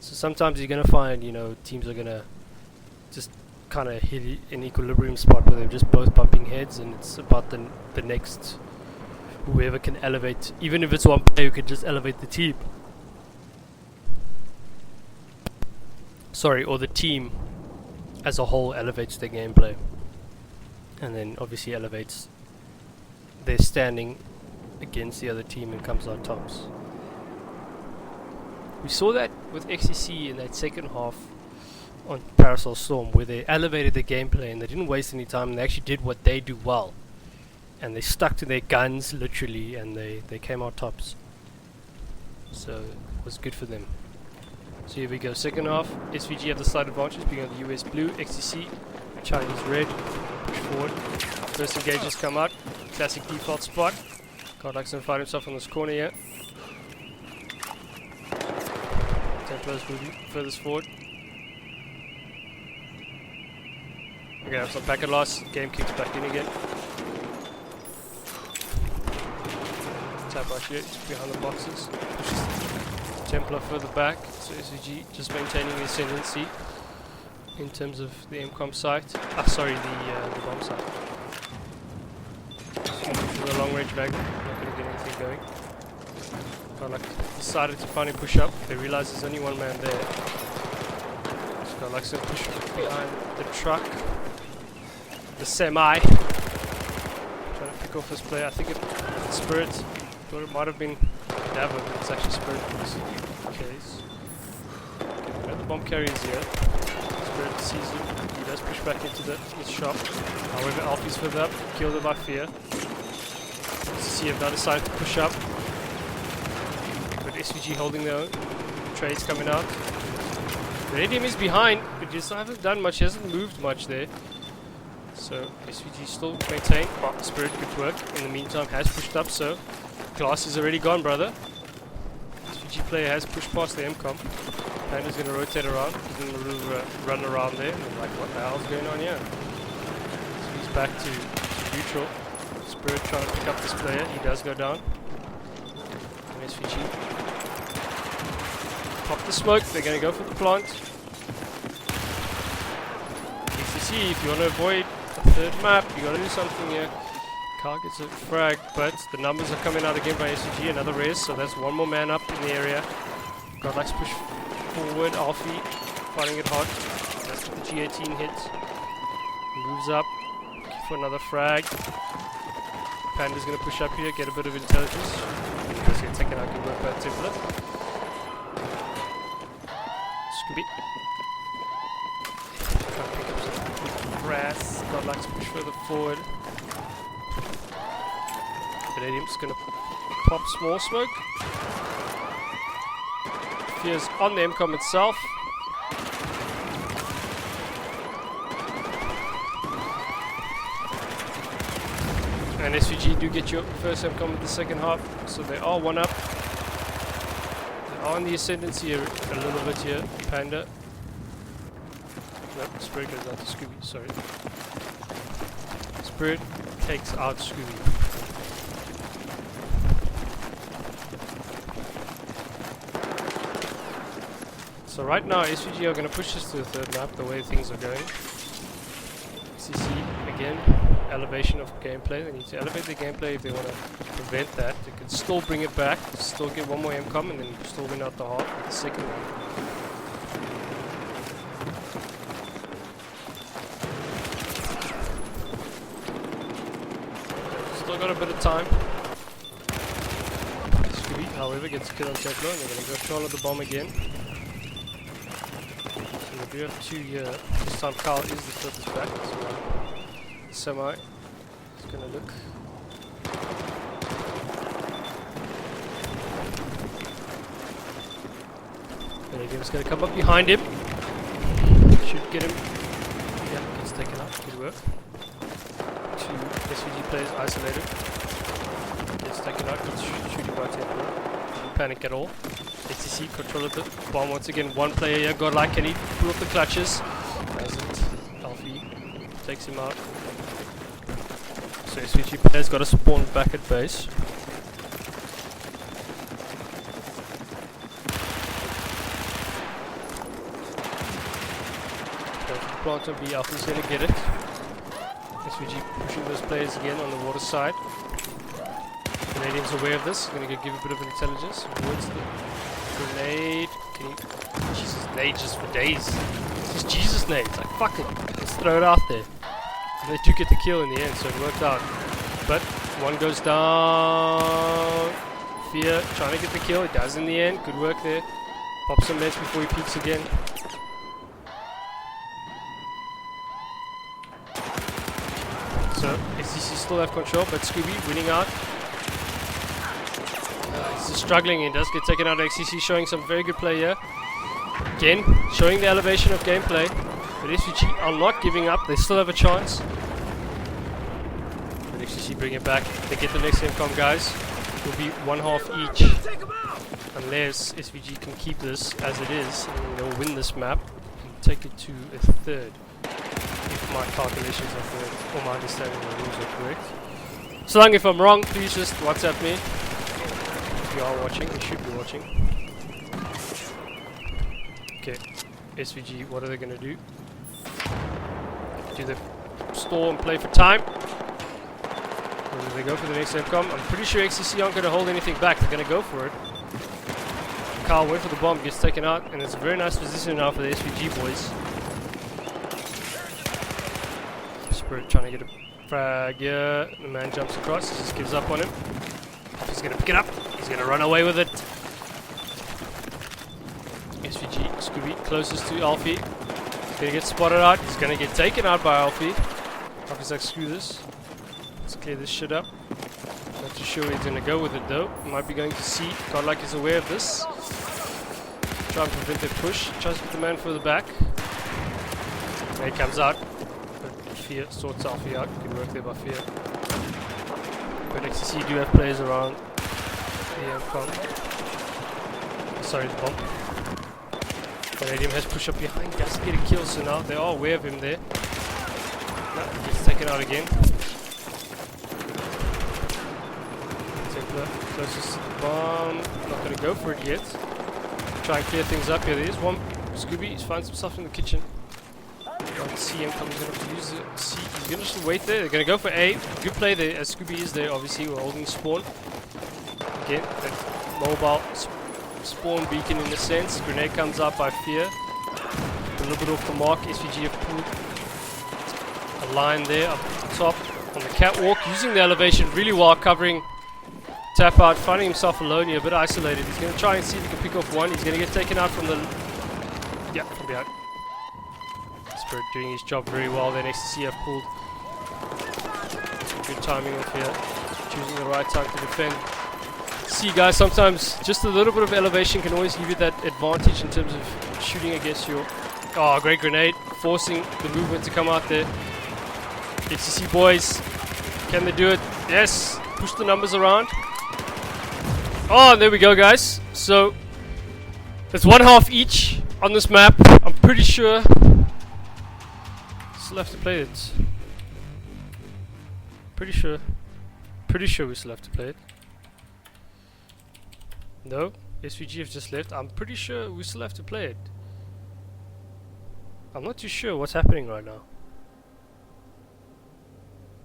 So sometimes you're going to find, teams are going to just kind of hit an equilibrium spot where they're just both bumping heads, and it's about the next, whoever can elevate, even if it's one player who could just elevate the team. Sorry, or the team as a whole elevates their gameplay. And then obviously elevates their standing against the other team and comes out tops. We saw that with xTc in that second half on Parasol Storm, where they elevated their gameplay and they didn't waste any time, and they actually did what they do well. And they stuck to their guns, literally, and they came out tops. So it was good for them. So here we go, second half. SVG have the slight advantage, being on the US blue. xTc, Chinese red. Push forward. First engages come out. Classic default spot. God likes to find himself on this corner here. Templar's moving furthest forward. Okay, that's some packet loss. Game kicks back in again. Tap our shit behind the boxes. Pushes Templar further back. So SVG just maintaining the ascendancy in terms of the MCOM site. Sorry, the bomb site. With a long range mag, not going to get anything going. Skylark decided to finally push up. They realize there's only one man there. Skylark's going to push behind the truck. The semi. Trying to pick off this player. I think it's Spirit. Thought it might have been Davo, but it's actually Spirit in this case. Get rid of the bomb carriers here. Spirit sees him. He does push back into his shop. However, Alfie's further up, killed by fear. XTC have now decided to push up. But SVG holding their own. Trades coming out. Radium is behind, but just haven't done much. He hasn't moved much there. So SVG still maintained. Oh, Spirit, good work. In the meantime, has pushed up. So Glass is already gone, brother. SVG player has pushed past the MCOM. Panda's going to rotate around. He's going to run around there. And like, what the hell's going on here? So he's back to neutral. Spirit trying to pick up this player. He does go down. And SVG pop the smoke. They're going to go for the plant. XTC, if you want to avoid the third map, you got to do something here. Car gets a frag, but the numbers are coming out again by SVG. Another res, so that's one more man up in the area. Godlike's push forward. Alfie fighting it hard. That's the G18 hit. Moves up for another frag. Panda's going to push up here, get a bit of intelligence. He's going to take it out, good work by Templar. Scooby. Trying to pick up some grass. Godlike's push further forward. Vanadium's going to pop small smoke. Fear's on the MCOM itself. And SVG do get your first MCOM in the second half, so they are one up. They are on the ascendancy a little bit here. Panda. Nope, Spirit goes out to Scooby, sorry. Spirit takes out Scooby. So right now SVG are going to push us to the third map the way things are going. XTC again, elevation of gameplay. They need to elevate the gameplay if they want to prevent that. They can still bring it back, still get one more MCOM and then still win out the half with the second one. Still got a bit of time. Scooby, however, gets a kill on Templar and they're going to go Charlotte the bomb again. We do have two here. This time Carl is the furthest back. So Semi is going to look. Vanadium's going to come up behind him. Should get him. Yeah, gets taken up. Good work. Two SVG players isolated. Gets taken out. Gets shooting by Templar. Don't panic at all. XTC control of the bomb once again. One player here, Godlike, can he pull up the clutches? Doesn't. Alfie takes him out. So SVG player's got to spawn back at base. Go for the plant on B, Alpha's going to get it. SVG pushing those players again on the water side. Canadian's aware of this, going to give a bit of intelligence. Avoids the grenade. Can you... Jesus, nade just for days. It's just Jesus nades. Like, fuck it. Let's throw it out there. And they do get the kill in the end, so it worked out. But one goes down. Fear trying to get the kill. It does in the end. Good work there. Pop some meds before he peeks again. So XTC still have control, but Scooby winning out. He's struggling. He does get taken out of XTC, showing some very good play here. Again, showing the elevation of gameplay. But SVG are not giving up. They still have a chance. But XTC bring it back. They get the next MCOM, guys. It will be one half each. Unless SVG can keep this as it is, and they'll win this map and take it to a third. If my calculations are correct, or my understanding of the rules are correct. So long if I'm wrong, please just WhatsApp me. If you are watching, you should be watching. Okay, SVG, what are they going to do? Do they stall and play for time? Or do they go for the next MCOM? I'm pretty sure XTC aren't going to hold anything back. They're going to go for it. Carl went for the bomb, gets taken out, and it's a very nice position now for the SVG boys. Spirit trying to get a frag here. The man jumps across, he just gives up on him. He's going to pick it up. He's going to run away with it. SVG, Scooby Scooby closest to Alfie. He's gonna get spotted out. He's gonna get taken out by Alfie. Alfie's like, screw this. Let's clear this shit up. Not too sure where he's gonna go with it though. Might be going to C. Godlike is aware of this. Try and prevent the push. Tries to get the man further back. There he comes out. But Fear sorts Alfie out. Good work there by Fear. But xTc do have players around the con. Sorry, the bomb. Vanadium has push up behind. Doesn't get a kill, so now they are aware of him there. No, he gets taken out again. Take the closest to the bomb. Not going to go for it yet. Try and clear things up here. There is one Scooby. He's finds himself in the kitchen. CM comes in to use it. C. He's going to just wait there. They're going to go for A. Good play there as Scooby is there. Obviously, we're holding spawn. Again, that mobile spawn beacon in a sense. Grenade comes out by Fear. A little bit off the mark. SVG have pulled a line there up top on the catwalk. Using the elevation really well, covering Tap out, finding himself alone here, a bit isolated. He's going to try and see if he can pick off one. He's going to get taken out from the... Yeah, from behind. Spirit doing his job very well there. xTc have pulled. Some good timing off here. Choosing the right time to defend. See guys, sometimes just a little bit of elevation can always give you that advantage in terms of shooting against your... Oh, great grenade. Forcing the movement to come out there. xTc boys, can they do it? Yes! Push the numbers around. Oh, there we go guys. So, there's one half each on this map. I'm pretty sure... Still have to play it. Pretty sure we still have to play it. No, SVG have just left. I'm pretty sure we still have to play it. I'm not too sure what's happening right now.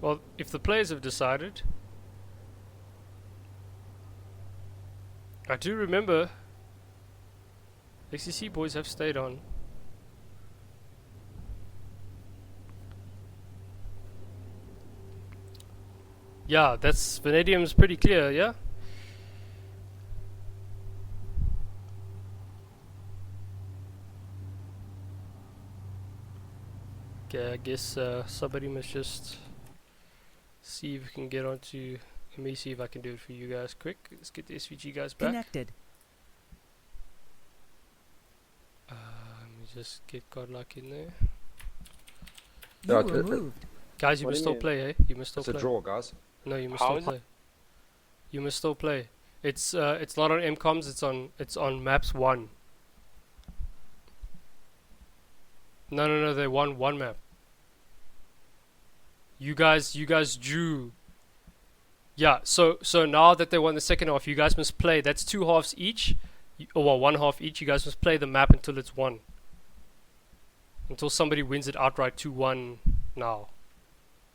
Well, if the players have decided... I do remember xTc boys have stayed on. Yeah, that's Vanadium's pretty clear, yeah? Okay, I guess somebody must just see if we can get onto... Let me see if I can do it for you guys quick. Let's get the SVG guys back. Connected. Let me just get Godlike in there. You were moved. Guys, you What must do still you mean? play, eh? You must still It's a play. draw, guys. No, you must How still is it? play. You must still play. It's not on MCOMs. It's on maps 1. No. They won one map. You guys drew. Yeah. So now that they won the second half, you guys must play. That's 2 halves each. Well, 1 half each. You guys must play the map until it's won. Until somebody wins it outright 2-1 now.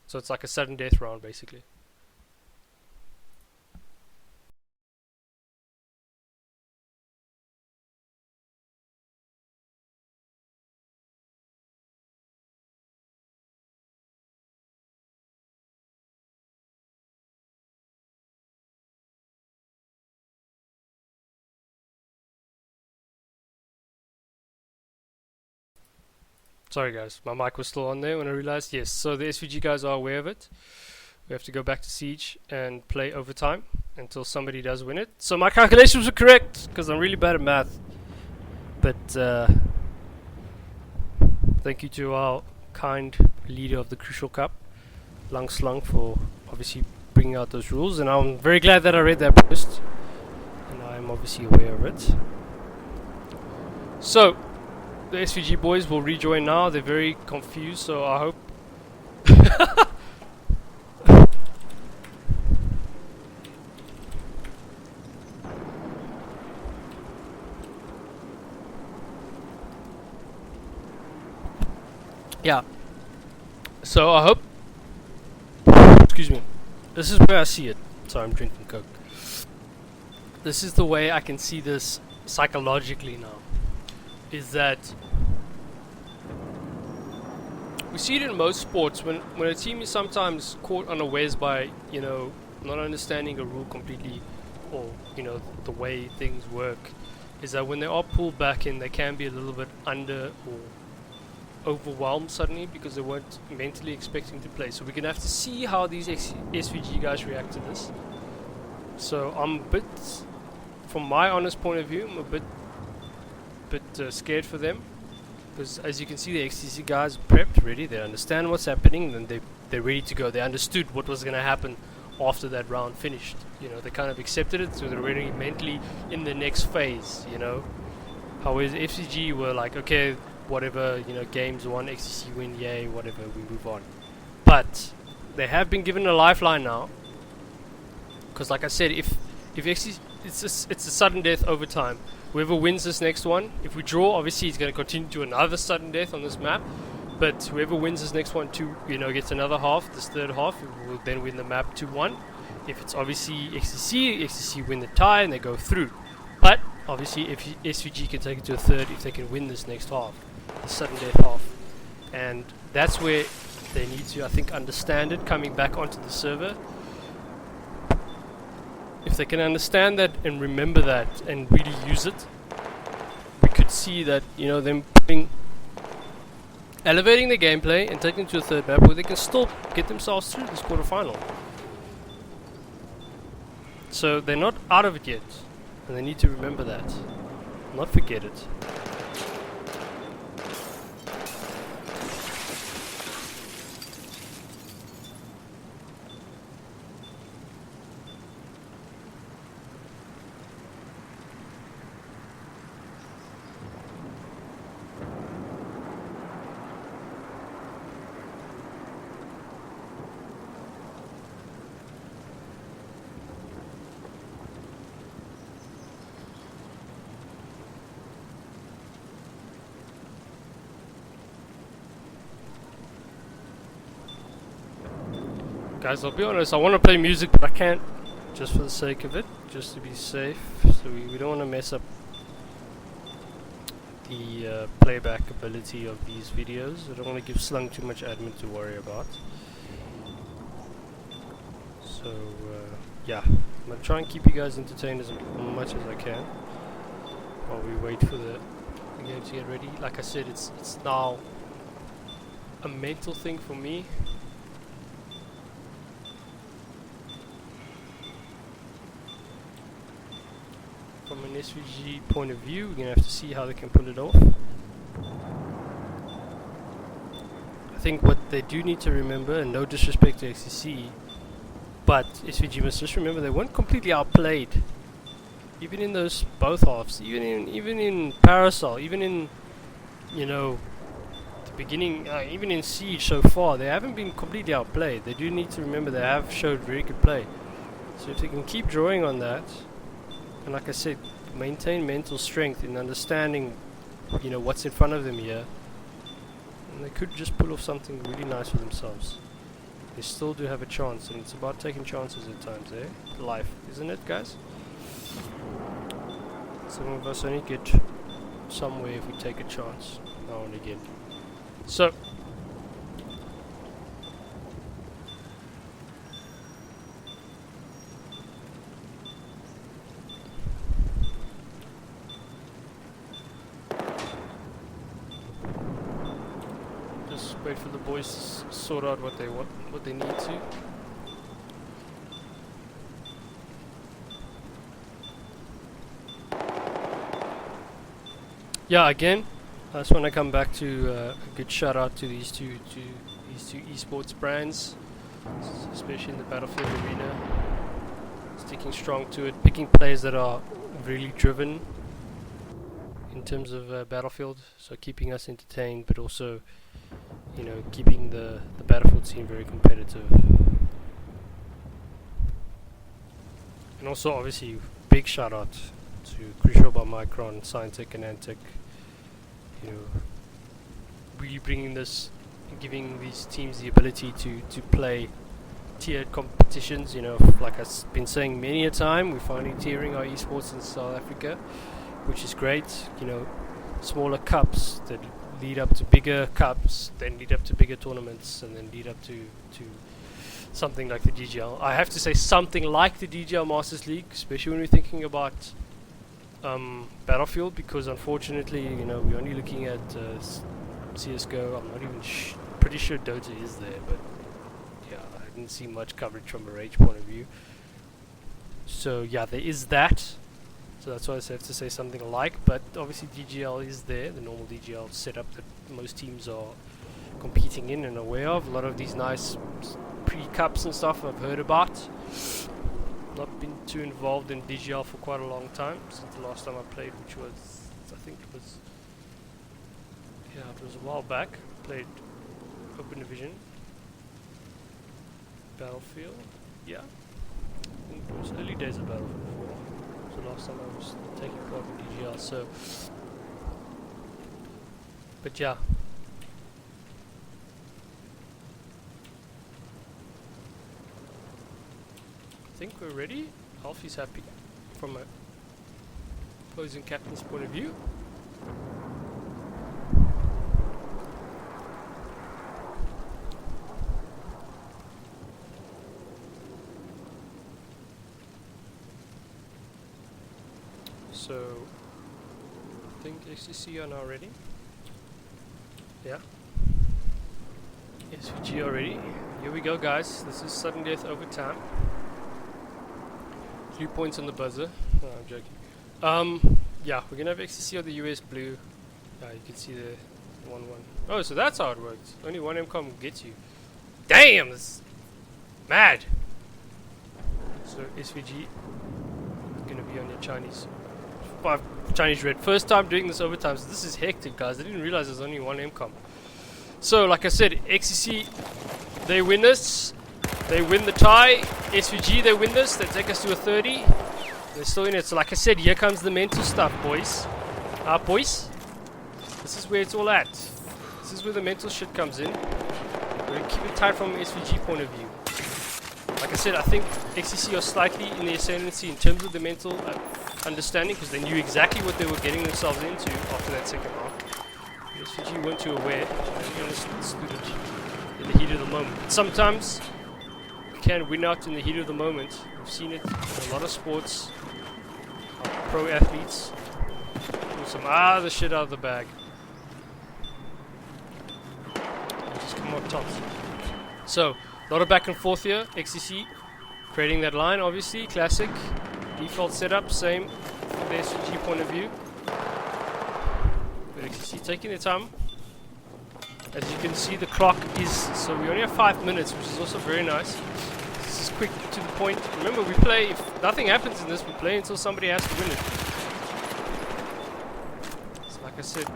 So it's like a sudden death round basically. Sorry guys, my mic was still on there when I realized. Yes, so the SVG guys are aware of it. We have to go back to Siege and play overtime until somebody does win it. So my calculations were correct, because I'm really bad at math. But thank you to our kind leader of the Crucial Cup, Lang Slung, for obviously bringing out those rules. And I'm very glad that I read that post. And I'm obviously aware of it. So, the SVG boys will rejoin now. They're very confused, so I hope... Yeah. So I hope... Excuse me. This is where I see it. Sorry, I'm drinking Coke. This is the way I can see this psychologically now. Is that we see it in most sports when a team is sometimes caught unawares by, you know, not understanding a rule completely, or, you know, the way things work. is that when they are pulled back in, they can be a little bit under or overwhelmed suddenly because they weren't mentally expecting to play. So we're gonna have to see how these SVG guys react to this. So I'm a bit, from my honest point of view, I'm a bit scared for them, because as you can see, the xTc guys prepped, ready. They understand what's happening, and they're ready to go. They understood what was gonna happen after that round finished. You know, they kind of accepted it, so they're already mentally in the next phase. You know, however, FCG were like, okay, whatever, you know, games won, xTc win, yay, whatever, we move on. But they have been given a lifeline now, because like I said, if xTc, it's a sudden death overtime. Whoever wins this next one, if we draw, obviously it's going to continue to another sudden death on this map. But whoever wins this next one, gets another half, this third half, will then win the map 2-1. If it's obviously xTc win the tie and they go through. But obviously, if SVG can take it to a third, if they can win this next half, the sudden death half, and that's where they need to, I think, understand it coming back onto the server. If they can understand that and remember that and really use it, we could see that, you know, them elevating the gameplay and taking it to a third map where they can still get themselves through this quarterfinal. So they're not out of it yet, and they need to remember that, not forget it. Guys, I'll be honest, I want to play music, but I can't, just for the sake of it, just to be safe. So we don't want to mess up the playback ability of these videos. I don't want to give Slung too much admin to worry about. So, yeah, I'm going to try and keep you guys entertained as much as I can while we wait for the game to get ready. Like I said, it's now a mental thing for me. From an SVG point of view, we're going to have to see how they can pull it off. I think what they do need to remember, and no disrespect to xTc, but SVG must just remember they weren't completely outplayed. Even in those both halves, even in Parasol, even in, you know, the beginning, even in Siege so far, they haven't been completely outplayed. They do need to remember they have showed very good play. So if they can keep drawing on that, and like I said, maintain mental strength in understanding, you know, what's in front of them here, and they could just pull off something really nice for themselves. They still do have a chance, and it's about taking chances at times, eh? Life, isn't it, guys? Some of us only get somewhere if we take a chance now and again. So, wait for the boys to sort out what they want, what they need to. Yeah, again, I just want to come back to a good shout out to these two esports brands, especially in the Battlefield arena, sticking strong to it, picking players that are really driven in terms of Battlefield, so keeping us entertained, but also, you know, keeping the Battlefield scene very competitive. And also, obviously, big shout out to Crucial by Micron, Syntech and Antec. You know, really bringing this, giving these teams the ability to play tiered competitions. You know, like I've been saying many a time, we're finally tiering our esports in South Africa, which is great. You know, smaller cups that lead up to bigger cups, then lead up to bigger tournaments, and then lead up to something like the DGL. I have to say something like the DGL Masters League, especially when we're thinking about Battlefield, because unfortunately, you know, we're only looking at CSGO. I'm not even pretty sure Dota is there, but yeah, I didn't see much coverage from a Rage point of view. So yeah, there is that. So that's why I have to say something like, but obviously DGL is there, the normal DGL setup that most teams are competing in and aware of. A lot of these nice pre-cups and stuff I've heard about. Not been too involved in DGL for quite a long time, since the last time I played, which was, I think it was, yeah, it was a while back. Played Open Division, Battlefield, yeah. I think it was early days of Battlefield 4. The last time I was taking part in DGL, so but yeah, I think we're ready. Alfie's happy from a opposing captain's point of view. So, I think xTc are now ready. Yeah. SVG already. Here we go, guys. This is sudden death overtime. 3 points on the buzzer. No, I'm joking. Yeah, we're gonna have xTc on the US blue. You can see the 1-1. Oh, so that's how it works. Only one MCOM gets you. Damn, that's mad. So SVG gonna be on your Chinese. 5 Chinese red. First time doing this overtime, so this is hectic, guys. I didn't realize there's only one MCOM. So, like I said, xTc, they win this. They win the tie. SVG, they win this. They take us to a 30. They're still in it. So, like I said, here comes the mental stuff, boys. Boys, this is where it's all at. This is where the mental shit comes in. We're gonna keep it tight from an SVG point of view. Like I said, I think xTc are slightly in the ascendancy in terms of the mental understanding, because they knew exactly what they were getting themselves into after that second half. SVG weren't too aware, they understood it in the heat of the moment. But sometimes you can win out in the heat of the moment. We've seen it in a lot of sports. Pro athletes pull some the shit out of the bag. And just come up tops. So, a lot of back and forth here. xTc creating that line, obviously, classic. Default setup, same from the SVG point of view. But xTc taking their time. As you can see, the clock is, so we only have 5 minutes, which is also very nice. This is quick to the point. Remember, we play, if nothing happens in this, we play until somebody has to win it. So like I said,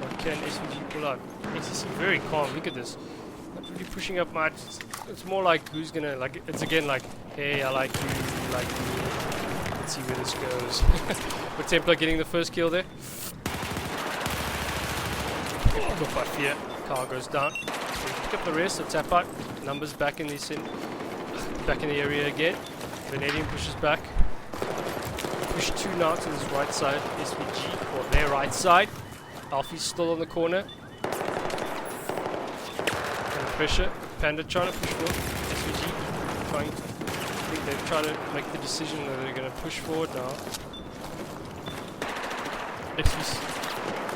what can SVG pull out? xTc very calm, look at this. Not really pushing up much. It's more like who's gonna, like, it's again like, hey, I like you like me. Let's see where this goes. With Templar getting the first kill there. Good by Fear. Car goes down. So we pick up the rest, so tap out. Numbers back in the area again. Vanadium pushes back. Push 2 now to this right side. SVG, or their right side. Alfie's still on the corner. Pressure. Panda trying to push forward. SVG trying to, I think they're trying to make the decision that they're going to push forward now.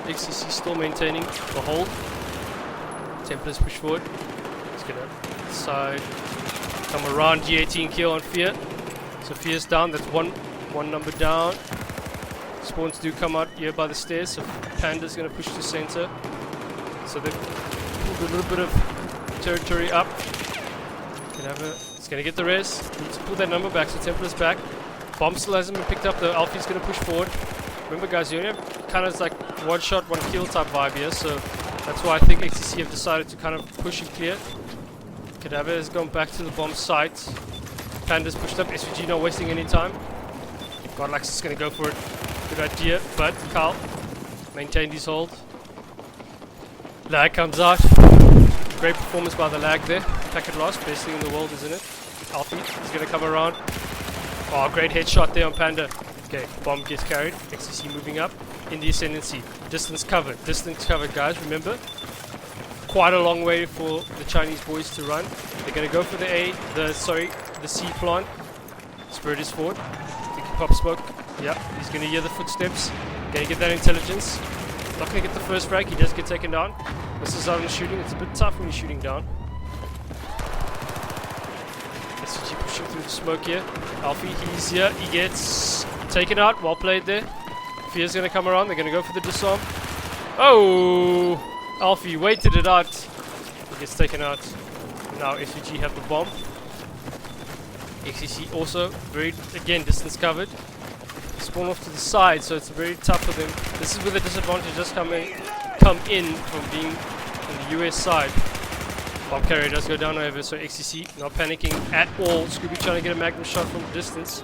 xTc still maintaining the hold. Templars push forward. He's going to side, come around. G18 kill on Fear. So Fear's down. That's one number down. Spawns do come out here by the stairs. So Panda's going to push to center. So they've pulled a little bit of territory up. It's gonna get the res. Needs to pull that number back, so Templar's back. Bomb still hasn't been picked up though. Alfie's gonna push forward. Remember guys, you only have kind of like one shot, one kill type vibe here, so that's why I think xTc have decided to kind of push and clear. Cadaver has gone back to the bomb site. Panda's pushed up, SVG not wasting any time. Godlax is gonna go for it. Good idea, but Carl maintained his hold. Lag comes out. Great performance by the lag there. Packet lost, best thing in the world, isn't it? Alfie is going to come around. Oh, great headshot there on Panda. Okay, bomb gets carried. xTc moving up in the ascendancy. Distance covered, guys. Remember, quite a long way for the Chinese boys to run. They're going to go for the C plant. Spirit is forward. I think he popped smoke. Yeah, he's gonna hear the footsteps. Gonna get that intelligence. Not gonna get the first frag. He does get taken down. Misses out on the shooting. It's a bit tough when he's shooting down. SVG pushing through the smoke here. Alfie, he's here. He gets taken out. Well played there. Fear's gonna come around. They're gonna go for the disarm. Oh! Alfie waited it out. He gets taken out. Now SVG have the bomb. xTc also very, again, distance covered. Spawn off to the side, so it's very tough for them. This is where the disadvantage does come in from being on the US side. Bomb carrier does go down over, so xTc not panicking at all. Scooby trying to get a magnum shot from distance.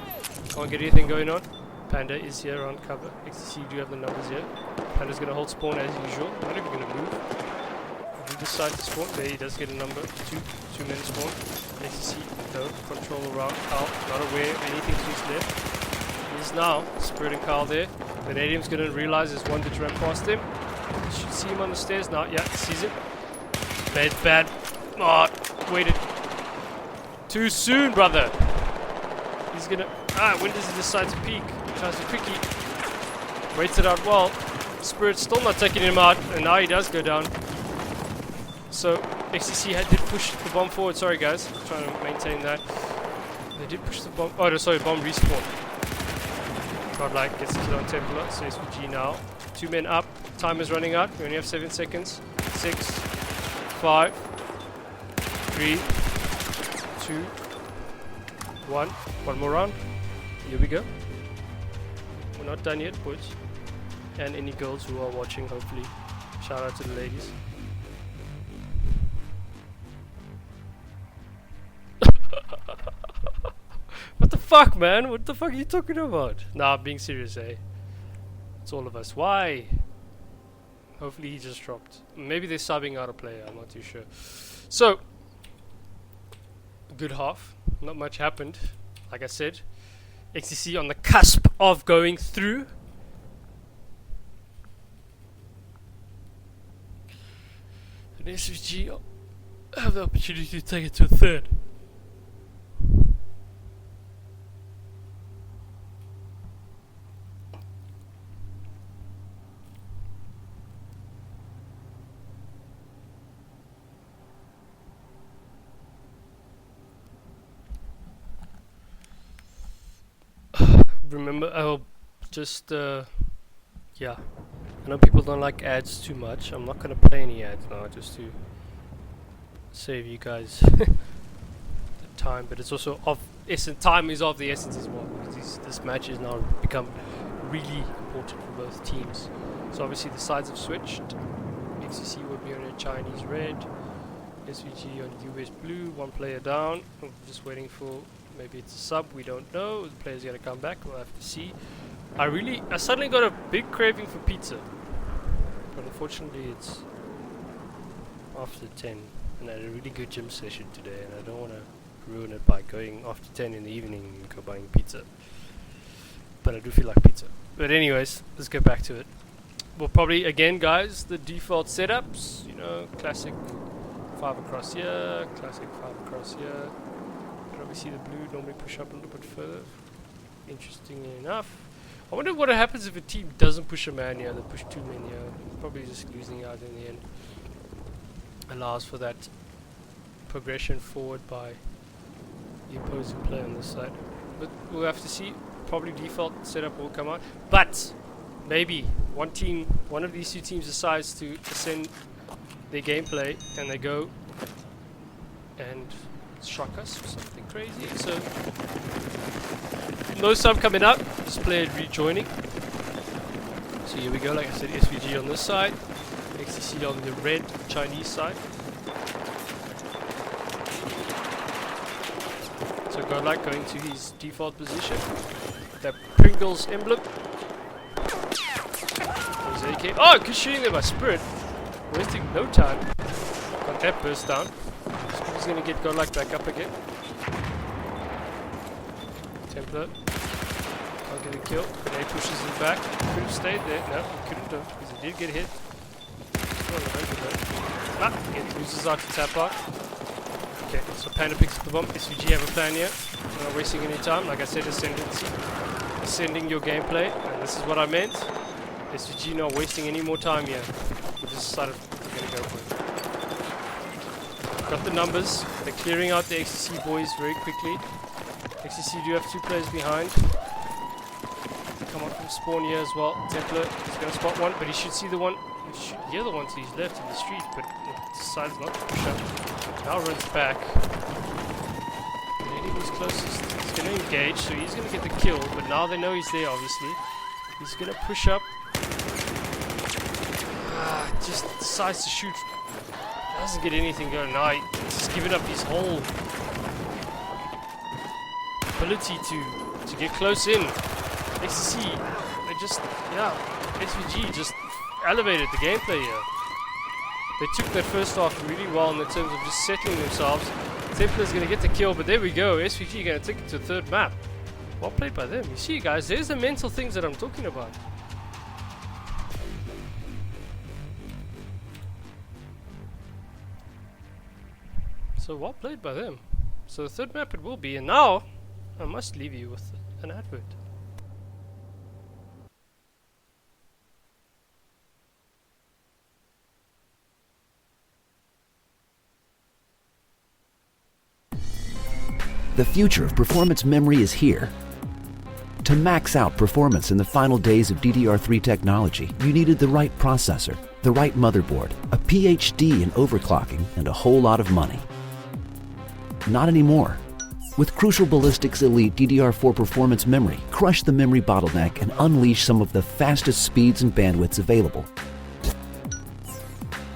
Can't get anything going on. Panda is here on cover. xTc do have the numbers here. Panda's going to hold spawn as usual. Not even going to move. He decide to spawn. There he does get a number. Two men spawn. xTc no control around. Carl not aware of anything to his left. He is now. Spirit and Carl there. Vanadium's going to realize there's one that ran past him. Should see him on the stairs now. Yeah, sees him. Bad. Oh, waited. Too soon, brother. He's going to... when does he decide to peek? Tries to quickie. Waits it out well. Spirit's still not taking him out. And now he does go down. So, xTc did push the bomb forward. Sorry, guys. I'm trying to maintain that. They did push the bomb. Oh, no, sorry. Bomb respawn. Godlike gets a kill on Templar. So, SVG now. 2 men up. Time is running out. We only have 7 seconds. 6, 5, 3, 2, 1. One more round. Here we go. We're not done yet, boys. And any girls who are watching, hopefully. Shout out to the ladies. What the fuck, man? What the fuck are you talking about? Nah, I'm being serious, eh? It's all of us. Why? Hopefully he just dropped. Maybe they're subbing out a player, I'm not too sure. So, good half. Not much happened. Like I said, xTc on the cusp of going through. And SVG have the opportunity to take it to a third. Remember, I'll just, yeah. I know people don't like ads too much. I'm not going to play any ads now, just to save you guys the time. But it's also of essence. Time is of the essence as well. Because this match has now become really important for both teams. So obviously the sides have switched. xTc will be on a Chinese red. SVG on US blue. 1 player down. I'm just waiting for... Maybe it's a sub, we don't know. The player's gonna come back, we'll have to see. I suddenly got a big craving for pizza. But unfortunately it's after 10. And I had a really good gym session today and I don't wanna ruin it by going after 10 in the evening and go buying pizza. But I do feel like pizza. But anyways, let's get back to it. We'll probably, again guys, the default setups, you know, classic 5 across here, classic 5 across here. Obviously the blue normally push up a little bit further. Interestingly enough. I wonder what happens if a team doesn't push a man here, they push 2 men here. Probably just losing out in the end. Allows for that progression forward by the opposing player on this side. But we'll have to see. Probably default setup will come out. But maybe one of these 2 teams decides to ascend their gameplay and they go and shock us or something crazy. So no sub coming up, just player rejoining. So here we go, like I said, SVG on this side, xTc on the red Chinese side. So Godlike going to his default position. That Pringles emblem. There's AK. Oh, good shooting there by Spirit. Wasting no time. Got that burst down. He's gonna get Godlike back up again. Templar. Can't get a kill. Grenade pushes him back. Could have stayed there. No, he couldn't have because he did get hit. It loses out to tap out. Okay, so Panda picks up the bomb. SVG have a plan here. We're not wasting any time. Like I said, ascendancy. extending your gameplay, and this is what I meant. SVG not wasting any more time here. We just decided we're going to go for it. Got the numbers. They're clearing out the xTc boys very quickly. xTc do have 2 players behind. Come up from spawn here as well. Templar is going to spot one, but he should see the one. He should hear the one to his left in the street, but he decides not to push up. Now runs back. Getting who's closest. He's going to engage, so he's going to get the kill, but now they know he's there, obviously. He's going to push up. Just decides to shoot. Doesn't get anything going. Now he's just giving up his whole ability to get close in. xTc, they just, SVG just elevated the gameplay here. They took that first half really well in the terms of just settling themselves. Templar's going to get the kill, but there we go. SVG going to take it to the 3rd map. Well played by them. You see, guys, there's the mental things that I'm talking about. So well played by them. So the 3rd map it will be, and now I must leave you with an advert. The future of performance memory is here. To max out performance in the final days of DDR3 technology, you needed the right processor, the right motherboard, a PhD in overclocking, and a whole lot of money. Not anymore. With Crucial Ballistix Elite DDR4 performance memory, crush the memory bottleneck and unleash some of the fastest speeds and bandwidths available.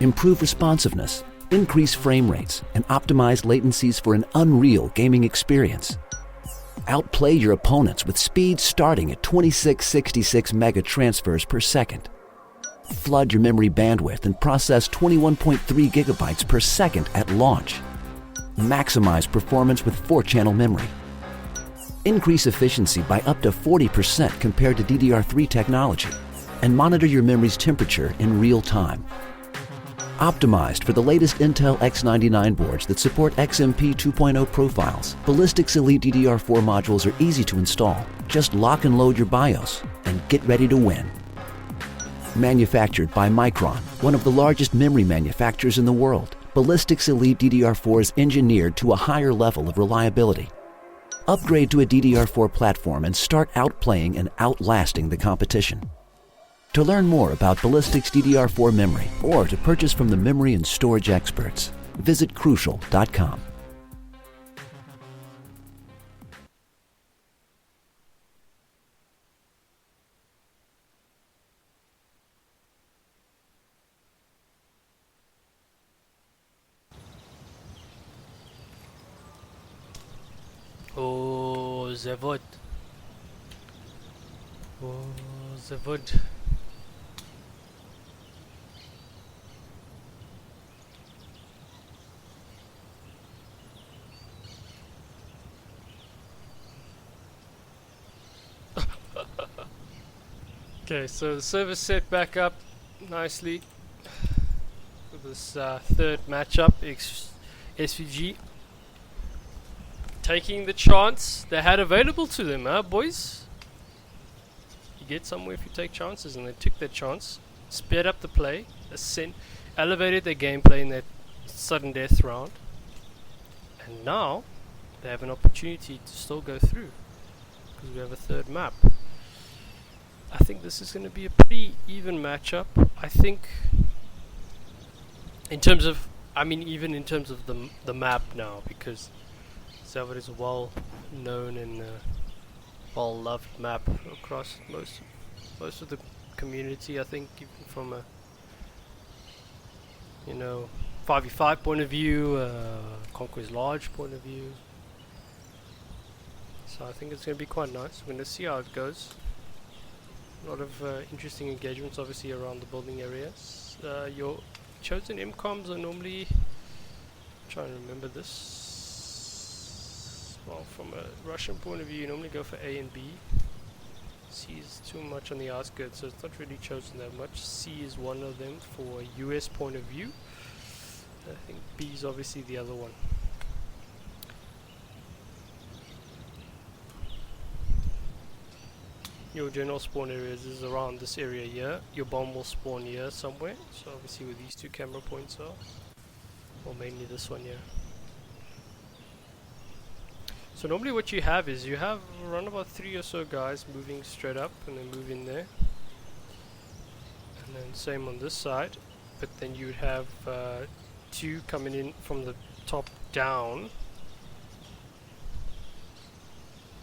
Improve responsiveness, increase frame rates, and optimize latencies for an unreal gaming experience. Outplay your opponents with speeds starting at 2666 mega transfers per second. Flood your memory bandwidth and process 21.3 gigabytes per second at launch. Maximize performance with 4-channel memory. Increase efficiency by up to 40% compared to DDR3 technology, and monitor your memory's temperature in real time. Optimized for the latest Intel X99 boards that support XMP 2.0 profiles, Ballistix Elite DDR4 modules are easy to install. Just lock and load your BIOS and get ready to win. Manufactured by Micron, one of the largest memory manufacturers in the world, Ballistix Elite DDR4 is engineered to a higher level of reliability. Upgrade to a DDR4 platform and start outplaying and outlasting the competition. To learn more about Ballistix DDR4 memory or to purchase from the memory and storage experts, visit Crucial.com. Oh, the wood. Oh, the wood. Okay, so the server's set back up nicely for this 3rd matchup. SVG taking the chance they had available to them, huh, boys? You get somewhere if you take chances, and they took their chance, sped up the play, elevated their gameplay in that sudden death round, and now they have an opportunity to still go through because we have a 3rd map. I think this is going to be a pretty even matchup. I think in terms of, even in terms of the map now, because Zavod is a well-known and well-loved map across most of the community. I think even from a 5v5 point of view, Conquer's Large point of view. So I think it's going to be quite nice. We're going to see how it goes. A lot of interesting engagements obviously around the building areas. Your chosen MCOMs are normally, I'm trying to remember this, well, from a Russian point of view you normally go for A and B. C is too much on the outskirts, so it's not really chosen that much. C is one of them for a US point of view. I think B is obviously the other one. your general spawn areas is around this area here. Your bomb will spawn here somewhere. So obviously where these two camera points are. Or mainly this one here. So normally what you have is you have around about 3 or so guys moving straight up and then move in there. And then same on this side. But then you would have 2 coming in from the top down.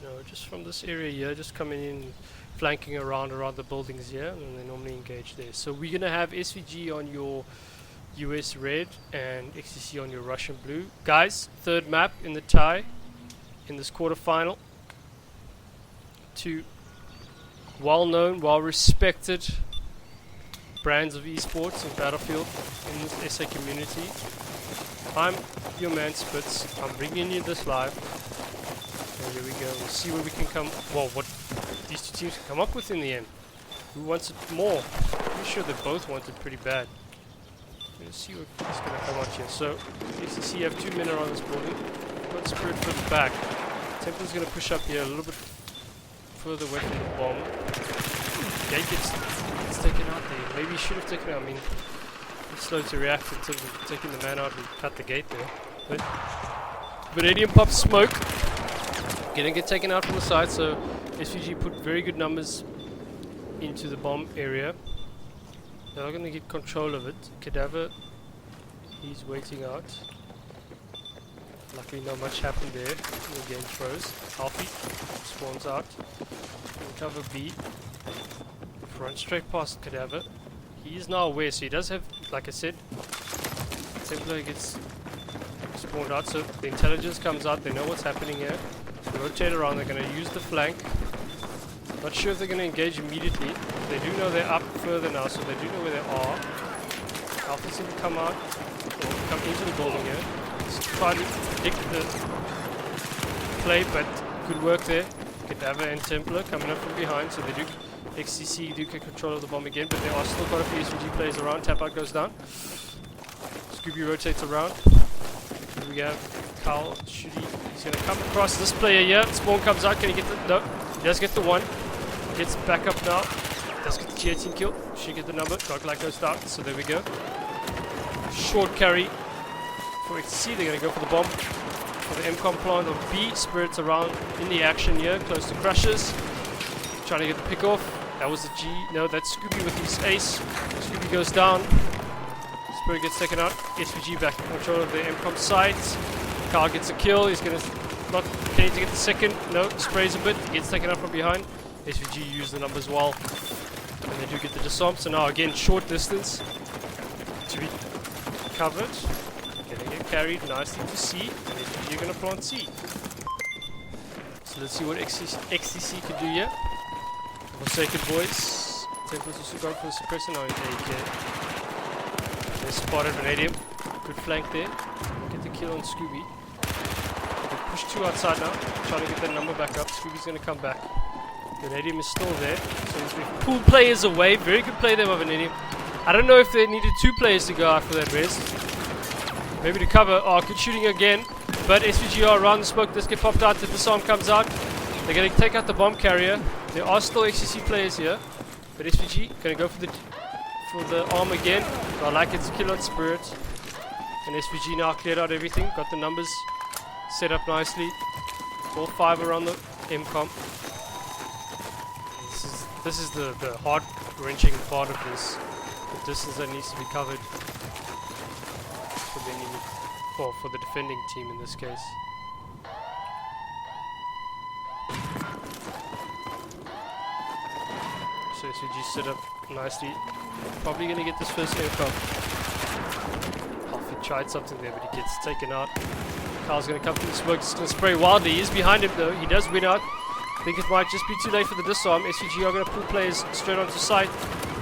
No, just from this area here, just coming in, flanking around the buildings here, and they normally engage there. So we're gonna have SVG on your US red and xTc on your Russian blue. Guys, third map in the tie in this quarterfinal. 2 well-known, well-respected brands of esports and Battlefield in this SA community. I'm your man Spitz. I'm bringing you this live. And here we go. We'll see where we can come. Well, what these two teams can come up with in the end. Who wants it more? Pretty sure they both want it pretty bad. Let's see what's going to come out here. So, xTc have 2 men around this building. Got Spirit further back. Templar's going to push up here a little bit further away from the bomb. Gate gets taken out there. Maybe he should have taken it out. I mean, he's slow to react in terms of taking the man out and cut the gate there. But Vanadium pops smoke. Gonna get taken out from the side, so SVG put very good numbers into the bomb area. They're not gonna get control of it. Cadaver, he's waiting out. Luckily not much happened there. The game froze. Alfie spawns out. Cover B. Run straight past Cadaver. He is now aware, so he does have, like I said, Templar gets spawned out, so the intelligence comes out, they know what's happening here. They rotate around, they're going to use the flank. Not sure if they're going to engage immediately. They do know they're up further now, so they do know where they are. Alpha's going to come out, or come into the building here. Just try to predict the play, but good work there. Cadaver and Templar coming up from behind, so they do, xTc do get control of the bomb again, but there are still quite a few SVG players around. Tap out goes down. Scooby rotates around. Here we have Carl shooting. He's going to come across this player here. Spawn comes out. Can he get the... No. He does get the 1. Gets back up now. Does get the G18 kill. Should get the number. Dark light goes down. So there we go. Short carry for xTc. They're going to go for the bomb. For the MCOM plant on B. Spirits around in the action here. Close to Crushers. Trying to get the pick off. That was the G. No, that's Scooby with his ace. Scooby goes down. Spirit gets taken out. SVG back in control of the MCOM sites. Carl gets a kill. He's going to not getting to get the second. No, sprays a bit. Gets taken out from behind. SVG use the numbers well. And they do get the disarm. So now again, short distance to be covered. Getting it carried nicely to C. And SVG are going to plant C. So let's see what xTc can do here. Forsaken boys. Templar's also gone for the suppressor now in AK. They spotted Vanadium. Good flank there. Get the kill on Scooby. They push 2 outside now. Trying to get that number back up. Scooby's going to come back. Vanadium is still there. So he's pulled players away. Very good play there by Vanadium. I don't know if they needed 2 players to go after that rest. Maybe to cover. Oh, good shooting again. But SVG are around the smoke. This get popped out. The disarm comes out. They're going to take out the bomb carrier. There are still xTc players here. But SVG going to go for the arm again. So I like it's a kill on Spirit. And SVG now cleared out everything. Got the numbers set up nicely. All 5 around the MCOM. This is the heart-wrenching part of this. The distance that needs to be covered for the enemy, or for the defending team in this case. So SVG set up nicely. Probably going to get this first MCOM. Alfie tried something there, but he gets taken out. Carl's going to come through the smoke. He's going to spray wildly. He's behind him though. He does win out. I think it might just be too late for the disarm. SVG are going to pull players straight onto site.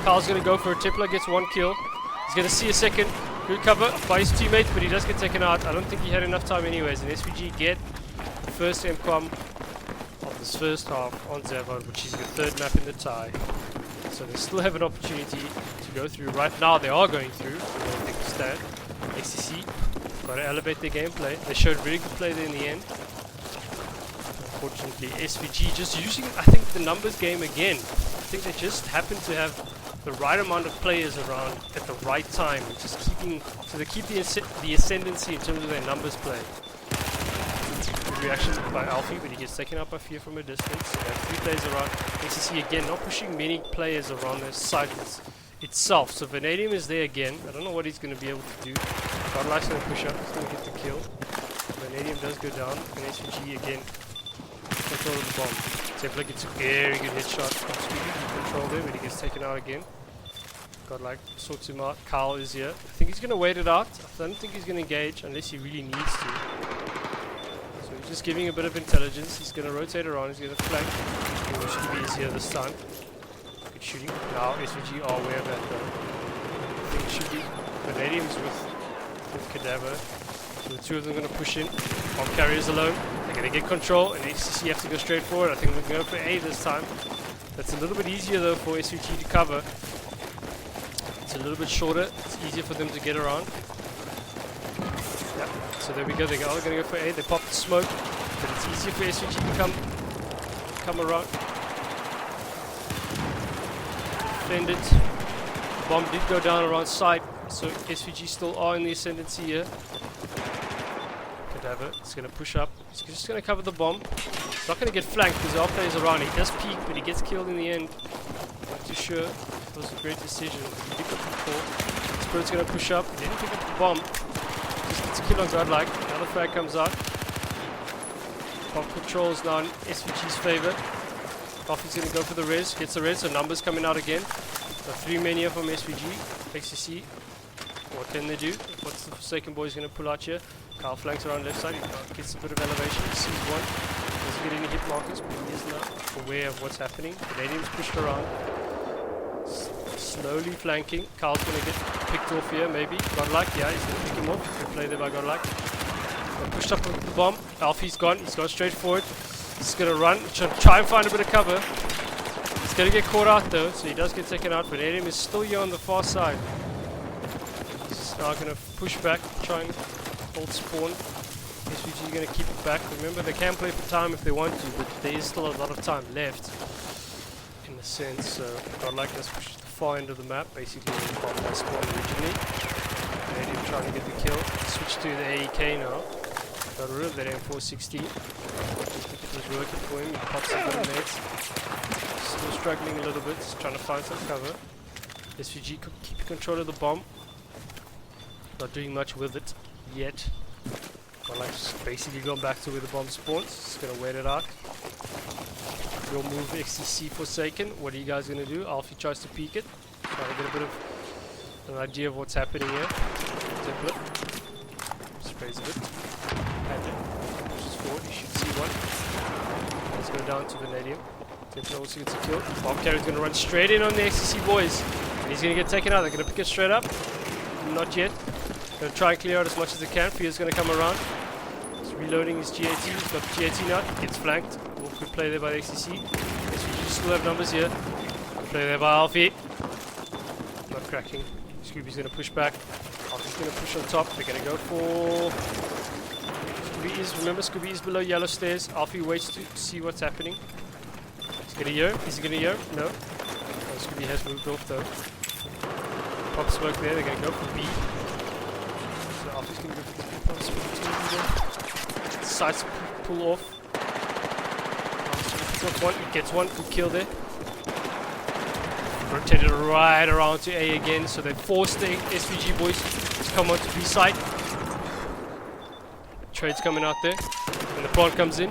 Carl's going to go for it. Templar gets 1 kill. He's going to see a second. Good cover by his teammate, but he does get taken out. I don't think he had enough time anyways. And SVG get the first MCOM of this first half on Zavod, which is the 3rd map in the tie. So they still have an opportunity to go through. Right now they are going through. They're going to take a stand. xTc got to elevate their gameplay. They showed really good play there in the end. Unfortunately, SVG just using, I think, the numbers game again. I think they just happen to have the right amount of players around at the right time, just keeping, so they keep the ascendancy in terms of their numbers play. Good reaction by Alfie, but he gets taken out by Fear from a distance. They have 3 players around. XTC again, not pushing many players around the site itself. So Vanadium is there again. I don't know what he's going to be able to do. Godlike's going to push up. He's going to get the kill. Vanadium does go down, and SVG again control of the bomb. Templar gets a very good headshot from Scooby. He controlled him, and he gets taken out again. Godlike sorts him out. Carl is here. I think he's going to wait it out. I don't think he's going to engage unless he really needs to. So he's just giving a bit of intelligence. He's going to rotate around. He's going to flank. Scooby is here this time. Good shooting. Now SVG are aware of that though. I think it should be Vanadium's with Cadaver. So the 2 of them are going to push in. Bomb carriers alone. They're going to get control, and XTC have to go straight forward. I think we're going for A this time. That's a little bit easier though for SVG to cover. It's a little bit shorter. It's easier for them to get around. Yeah. So there we go. They're all going to go for A. They pop the smoke, but it's easier for SVG to come around. Defend it. Bomb did go down around side, so SVG still are in the ascendancy here. Cadaver is going to push up. He's just going to cover the bomb. He's not going to get flanked because there are players around. He does peek, but he gets killed in the end. Not too sure. It was a great decision. He picked up the 4. Spirit's going to push up. He didn't pick up the bomb. Just gets a kill on Godlike. Another frag comes out. Bomb controls now in SVG's favor. Alfie's going to go for the res. Gets the res, so numbers coming out again. So 3 men here from SVG. XTC. What can they do? What's the Forsaken boy going to pull out here? Carl flanks around left side. He gets a bit of elevation. He sees one. Doesn't get any hit markers, but he is not aware of what's happening. Vanadium's pushed around. Slowly flanking. Carl's going to get picked off here, maybe. Godlike, yeah, he's going to pick him off. Good play there by Godlike. Pushed up with the bomb. Alfie's gone. He's gone straight forward. He's going to run. Try and find a bit of cover. He's going to get caught out though, so he does get taken out. Vanadium is still here on the far side. He's now going to push back, try and hold spawn. SVG is going to keep it back. Remember, they can play for time if they want to, but there is still a lot of time left. In a sense, so Godlike does push to the far end of the map, basically where the bomb was spawned originally. Vanadium trying to get the kill. Switch to the AEK now. Got rid of that M416. It was working for him. He pops a bit of nades. Still struggling a little bit, just trying to find some cover. SVG could keep control of the bomb. Not doing much with it yet. Godlike's basically gone back to where the bomb spawns. Just gonna wait it out. We'll move XTC Forsaken. What are you guys gonna do? Alfie tries to peek it. Trying to get a bit of an idea of what's happening here. Templar sprays a bit. Antec pushes forward. He should see one. Let's go down to Vanadium. Templar also gets a kill. Bomb carrier's gonna run straight in on the XTC boys. And he's gonna get taken out. They're gonna pick it straight up. Not yet. Gonna try and clear out as much as they can. Fear's gonna come around. He's reloading his GAT. He's got the GAT now. Gets flanked. Good play there by the XTC. SVG still have numbers here. Good play there by Alfie. Not cracking. Scooby's gonna push back. Alfie's gonna push on top. They're gonna go for Scooby is, remember Scooby is below yellow stairs. Alfie waits to see what's happening. He's gonna hear. Is he gonna hear? No. Oh, Scooby has moved off though. Pop smoke there. They're gonna go for B. So Alfie's gonna go for the pop smoke too. Decides to pull off. One, he gets one, good kill there. Rotated right around to A again, so they forced the SVG boys to come onto B side. Trade's coming out there, and the plant comes in.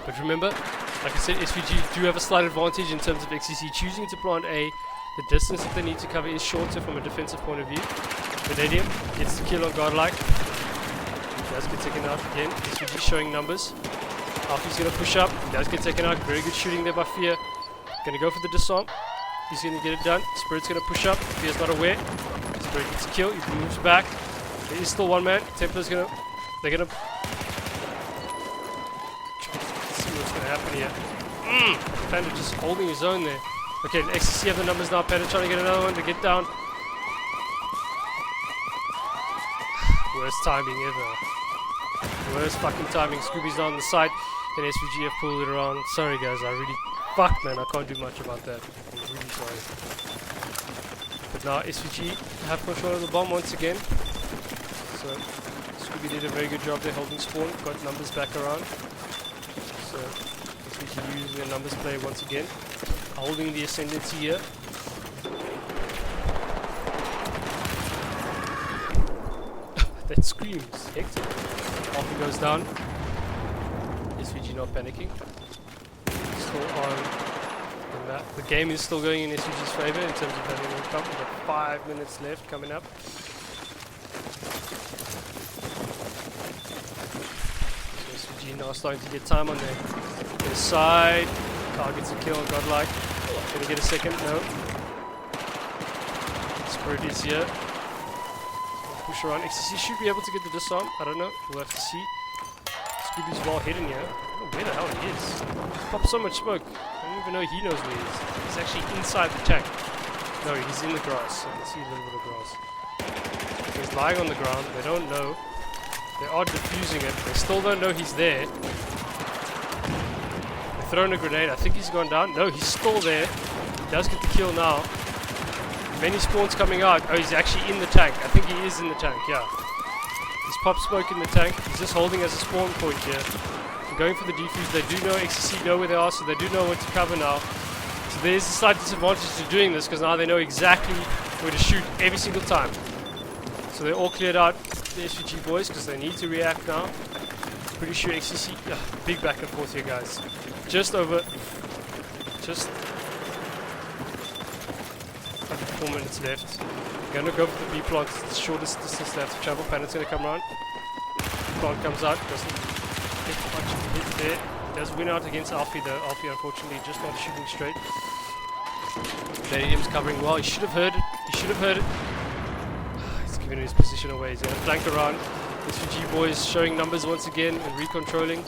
But remember, like I said, SVG do have a slight advantage in terms of XTC choosing to plant A. The distance that they need to cover is shorter from a defensive point of view. Vanadium gets the kill on Godlike. He does get taken out again. SVG showing numbers. Alfie's going to push up. He does get taken out. Very good shooting there by Fear. Going to go for the disarm. He's going to get it done. Spirit's going to push up. Fear's not aware. Spirit gets a kill. He moves back. There is still one man. Templar's going to... They're going to... see what's going to happen here. Panda just holding his own there. Okay, XTC have the numbers now. Panda trying to get another one to get down. Worst timing ever. Worst fucking timing. Scooby's down on the side. Then SVG have pulled it around. Sorry guys, fuck man, I can't do much about that. I'm really sorry. But now SVG have control of the bomb once again. So Scooby did a very good job there holding spawn, got numbers back around. So SVG using the numbers play once again, holding the ascendancy here. That screams, hectic. Alfie goes down. SVG not panicking. Still on the map. The game is still going in SVG's favor in terms of having a come. We've got 5 minutes left coming up. So SVG now starting to get time on their side. Targets a kill, godlike. Gonna get a second, no. Spirit is here. Push around. xTc should be able to get the disarm. I don't know. We'll have to see. Scooby's well hidden here. I don't know where the hell he is. He's popped so much smoke. I don't even know he knows where he is. He's actually inside the tank. No, he's in the grass. I can see a little bit of grass. So he's lying on the ground. They don't know. They are defusing it. They still don't know he's there. They're throwing a grenade. I think he's gone down. No, he's still there. He does get the kill now. Many spawns coming out. Oh, he's actually in the tank. I think he is in the tank, yeah. He's popped smoke in the tank. He's just holding as a spawn point here. They're going for the defuse. They do know xTc know where they are, so they do know what to cover now. So there's a slight disadvantage to doing this, because now they know exactly where to shoot every single time. So they're all cleared out, the SVG boys, because they need to react now. Pretty sure xTc... big back and forth here, guys. Just 4 minutes left. Gonna go for the B plant. It's the shortest distance they have to travel. Panda's gonna come around. Plant comes out. Doesn't get much of a hit there. Does win out against Alfie though. Alfie unfortunately just not shooting straight. Vanadium's covering well. He should have heard it. He should have heard it. He's giving his position away. He's gonna flank around. SVG boys showing numbers once again and recontrolling.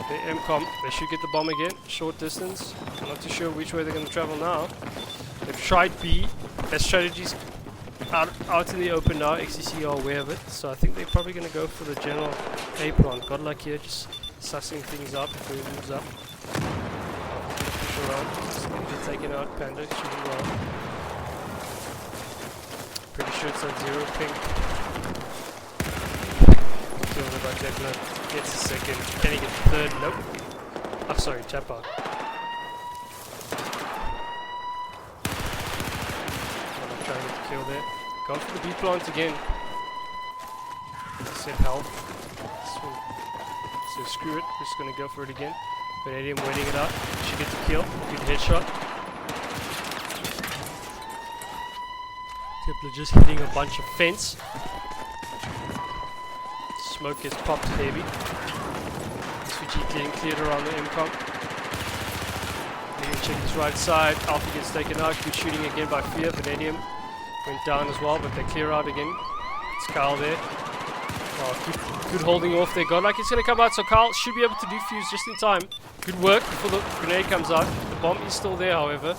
The MCOM. They should get the bomb again. Short distance. I'm not too sure which way they're gonna travel now. They've tried B. Their strategy's out in the open now. xTc are aware of it, so I think they're probably going to go for the general A plant. Godlike here, just sussing things out before he moves up. Push around. He's going to get taken out. Panda shooting well. Pretty sure it's at 0 ping. Killed by Declan. Gets a second. Can he get the third? Nope. Oh, sorry, tap out. Kill there. Gone for the B plant again. Set health. So screw it. Just gonna go for it again. Vanadium waiting it out. Should get the kill. Good headshot. Kepler just hitting a bunch of fence. Smoke gets popped heavy. SVG getting cleared around the MCOM. Vanadium check his right side. Alpha gets taken out. Good shooting again by Fear. Vanadium went down as well, but they clear out again. It's Carl there. Oh, good holding off there. Godlike is going to come out, so Carl should be able to defuse just in time. Good work before the grenade comes out. The bomb is still there, however.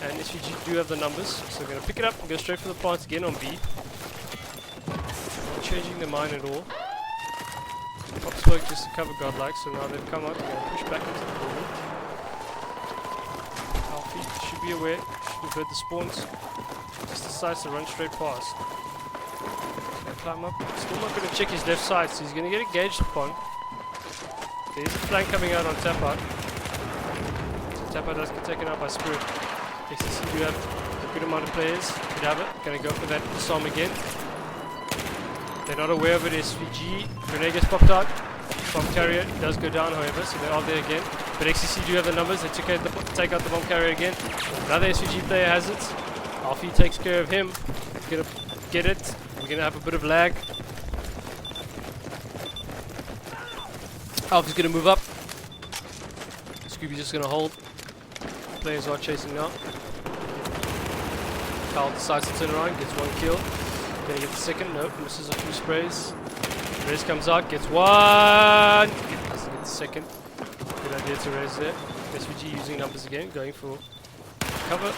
And SVG do have the numbers, so they're going to pick it up and go straight for the plant again on B. Not changing their mind at all. Pop smoke just to cover Godlike, so now they've come out. They're going to push back into the building. Alfie should be aware. Should have heard the spawns. Just decides to run straight past. He's gonna climb up. Still not gonna check his left side, so he's gonna get engaged upon. There's a flank coming out on Tapout. So Tapout does get taken out by Spirit. xTc do have a good amount of players. Could have it. Gonna go for that disarm again. They're not aware of it. SVG. Grenade gets popped out. Bomb carrier does go down, however, so they are there again. But xTc do have the numbers. They take out the bomb carrier again. Another SVG player has it. Alfie takes care of him. He's gonna get it. We're gonna have a bit of lag. Alfie's gonna move up. Scooby's just gonna hold. Players are chasing now. Carl decides to turn around, gets one kill. Gonna get the second. Nope, misses a few sprays. Rez comes out, gets one. Doesn't get the second. Good idea to Rez there. SVG using numbers again, going for cover.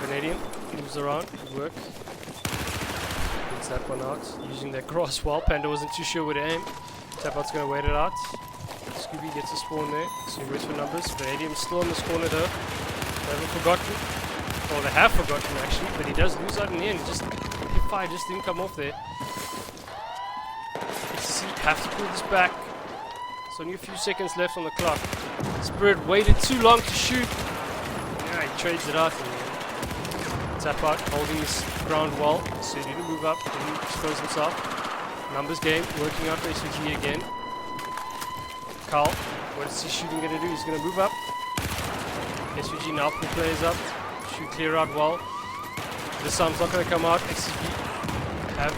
Vanadium moves around, good work. Gets that one out, using that grass well. Panda wasn't too sure where to aim. Tapout's gonna wait it out. Scooby gets a spawn there, so he waits for numbers. Vanadium's still in this corner though. They haven't forgotten. Or they have forgotten actually, but he does lose out in the end. Just hip fire just didn't come off there. xTc have to pull this back. There's only a few seconds left on the clock. Spirit waited too long to shoot. Yeah, he trades it out in the end. Tap out, holding his ground well, so he didn't move up, didn't expose himself. Numbers game, working out for SVG again. Carl, what is he shooting going to do? He's going to move up. SVG now pull players up. Shoot clear out well. This time's not going to come out. xTc have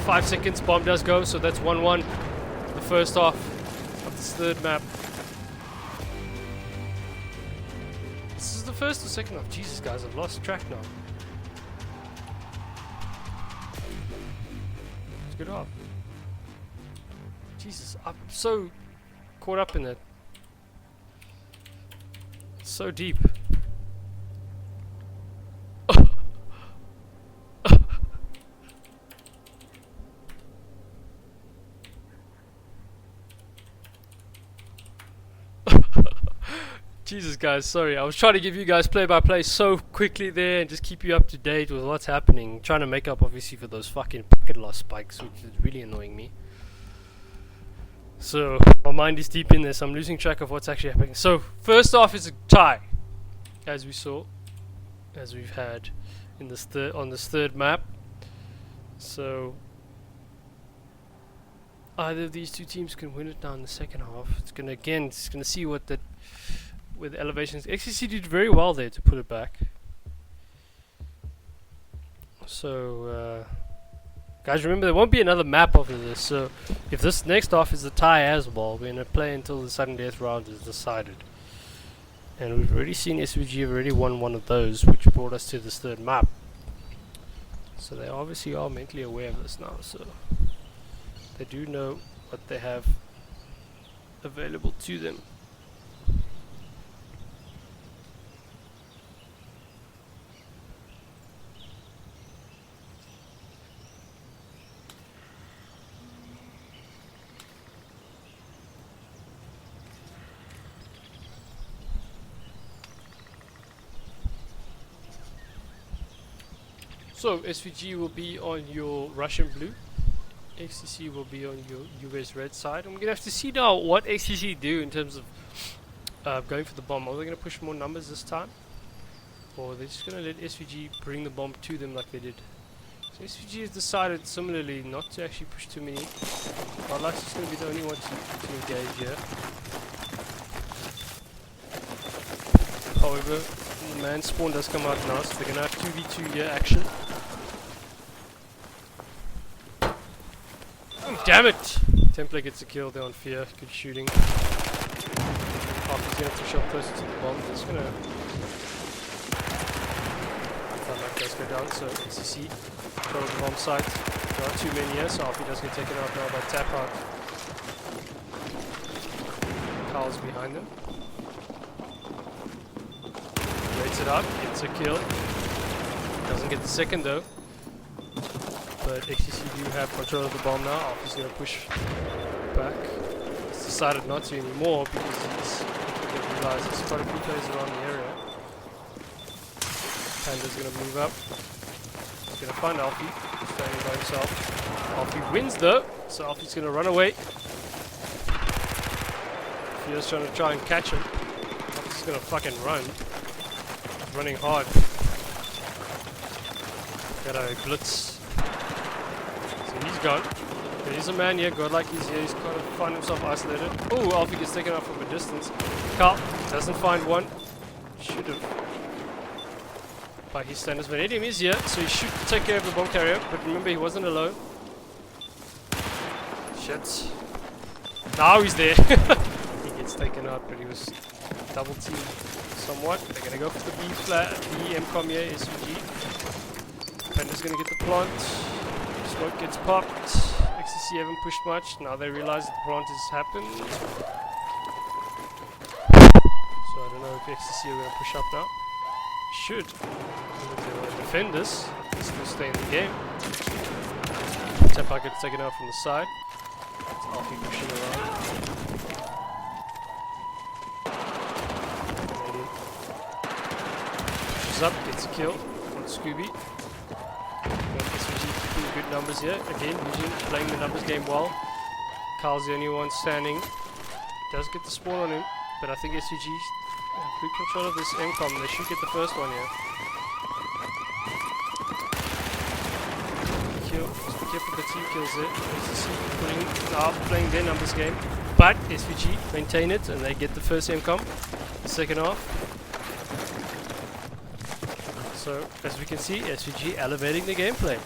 5 seconds. Bomb does go, so that's 1-1. The first half of this third map. This is the first or second half. Jesus, guys, I've lost track now. It's a good half. Jesus, I'm so caught up in it. It's so deep. Jesus, guys, sorry. I was trying to give you guys play-by-play so quickly there and just keep you up to date with what's happening. Trying to make up, obviously, for those fucking packet loss spikes, which is really annoying me. So, my mind is deep in this. I'm losing track of what's actually happening. So, first off is a tie, as we saw, as we've had in this on this third map. So, either of these two teams can win it now in the second half. It's gonna see what the with elevations. xTc did very well there to put it back. So, guys, remember there won't be another map after this. So, if this next half is a tie as well, we're gonna play until the sudden death round is decided. And we've already seen SVG have already won one of those, which brought us to this third map. So they obviously are mentally aware of this now. So they do know what they have available to them. So SVG will be on your Russian blue, xTc will be on your US red side. And we're gonna have to see now what xTc do in terms of going for the bomb. Are they gonna push more numbers this time, or are they just gonna let SVG bring the bomb to them like they did? So SVG has decided similarly not to actually push too many. Ballistix is gonna be the only one to engage here. However, the man spawn does come out now, so they're gonna have 2v2 here action. Oh, damn it! Templar gets a kill there on Fear. Good shooting. He's gonna push up closer to the bomb. Just gonna let guys go down. So xTc control the bomb site. There are too many here, so Alfie does get taken out now by tap out. Carl's behind them. Waits it up, gets a kill. Doesn't get the second though. But xTc do have control of the bomb now. Alfie's gonna push back. He's decided not to anymore because he realized there's quite a few players around the area. Panda's gonna move up. He's gonna find Alfie, standing by himself. Alfie wins though, so Alfie's gonna run away. Fear's trying and catch him. Alfie's gonna fucking run. He's running hard. Got a blitz. So he's gone. There is a man here, godlike he's here, he's kind of find himself isolated. Oh, Alfie gets taken out from a distance. Carl doesn't find one. Should have. By his standards. Vanadium is here, so he should take care of the bomb carrier, but remember he wasn't alone. Shit. Now he's there. He gets taken out, but he was double teamed somewhat. They're gonna go for the B MCOM here, SVG. Panda's gonna get the plant. Smoke gets popped. xTc haven't pushed much. Now they realize that the plant has happened. So I don't know if xTc are gonna push up now. Should. If they want to defend this, still stay in the game. Tempa gets taken out from the side. It's Alfie pushing around. Pushes up, gets a kill on Scooby. SVG keeping good numbers here. Again, playing the numbers game well. Carl's the only one standing. Does get the spawn on him, but I think SVG have good control of this MCOM. They should get the first one here. Kill. Just be careful with the team kills there. SVG playing their numbers game, but SVG maintain it and they get the first MCOM. The second half. So, as we can see, SVG elevating the gameplay.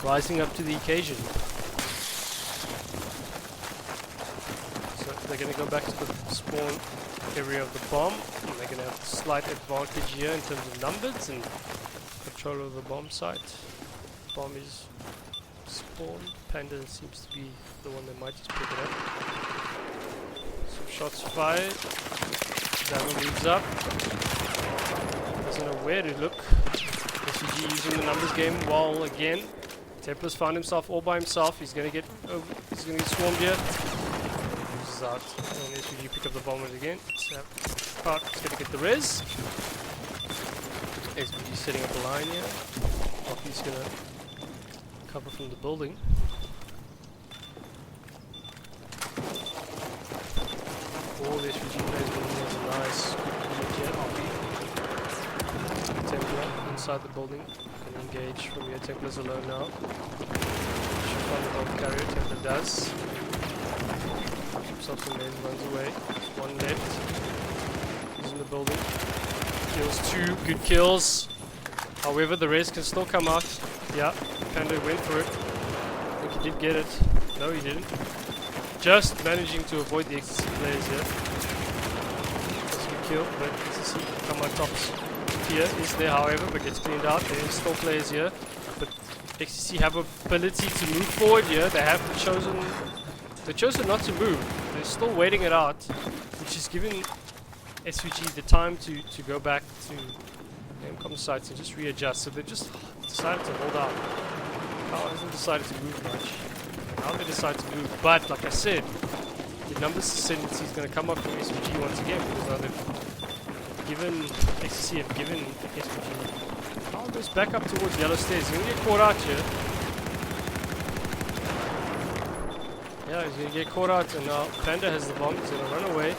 Rising up to the occasion. So, they're going to go back to the spawn area of the bomb. And they're going to have a slight advantage here in terms of numbers and control of the bomb site. Bomb is spawned. Panda seems to be the one that might just pick it up. Some shots fired. Damo moves up. Doesn't know where to look. SVG using the numbers game while again Templar's found himself all by himself. He's gonna get swarmed here. Loses out. And SVG pick up the bomb again. Park is gonna get the res. SVG setting up a line here. He's gonna cover from the building. All the SVG players has a nice Templar inside the building. Can engage from here. Templar's alone now. Should find the bomb carrier. Templar does. Himself some lanes, runs away. There's one left. He's in the building. Kills two. Good kills. However, the res can still come out. Yeah, Panda went for it. I think he did get it. No, he didn't. Just managing to avoid the xTc players here. That's a good kill, but xTc come on top. Here is there, however, but gets cleaned out. There is still players here, but xTc have ability to move forward here. They have chosen not to move. They're still waiting it out, which is giving SVG the time to go back to MCOM sites and just readjust. So they just decided to hold out. Carl hasn't decided to move much. Now they decide to move, but like I said, the numbers ascendancy is going to come up from SVG once again because now they've given xTc have given SVG. Carl goes back up towards yellow stairs. He's going to get caught out here. Yeah, he's going to get caught out, and now Panda has the bomb. He's going to run away.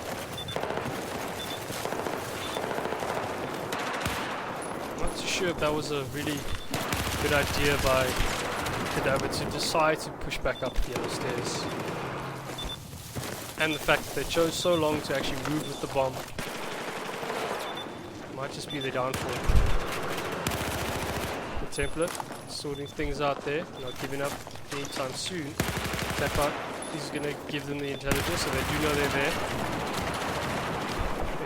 Not too sure if that was a really good idea by Cadaver to decide to push back up the yellow stairs. And the fact that they chose so long to actually move with the bomb might just be their downfall. The Templar sorting things out there, not giving up anytime soon. Tap out is going to give them the intelligence so they do know they're there.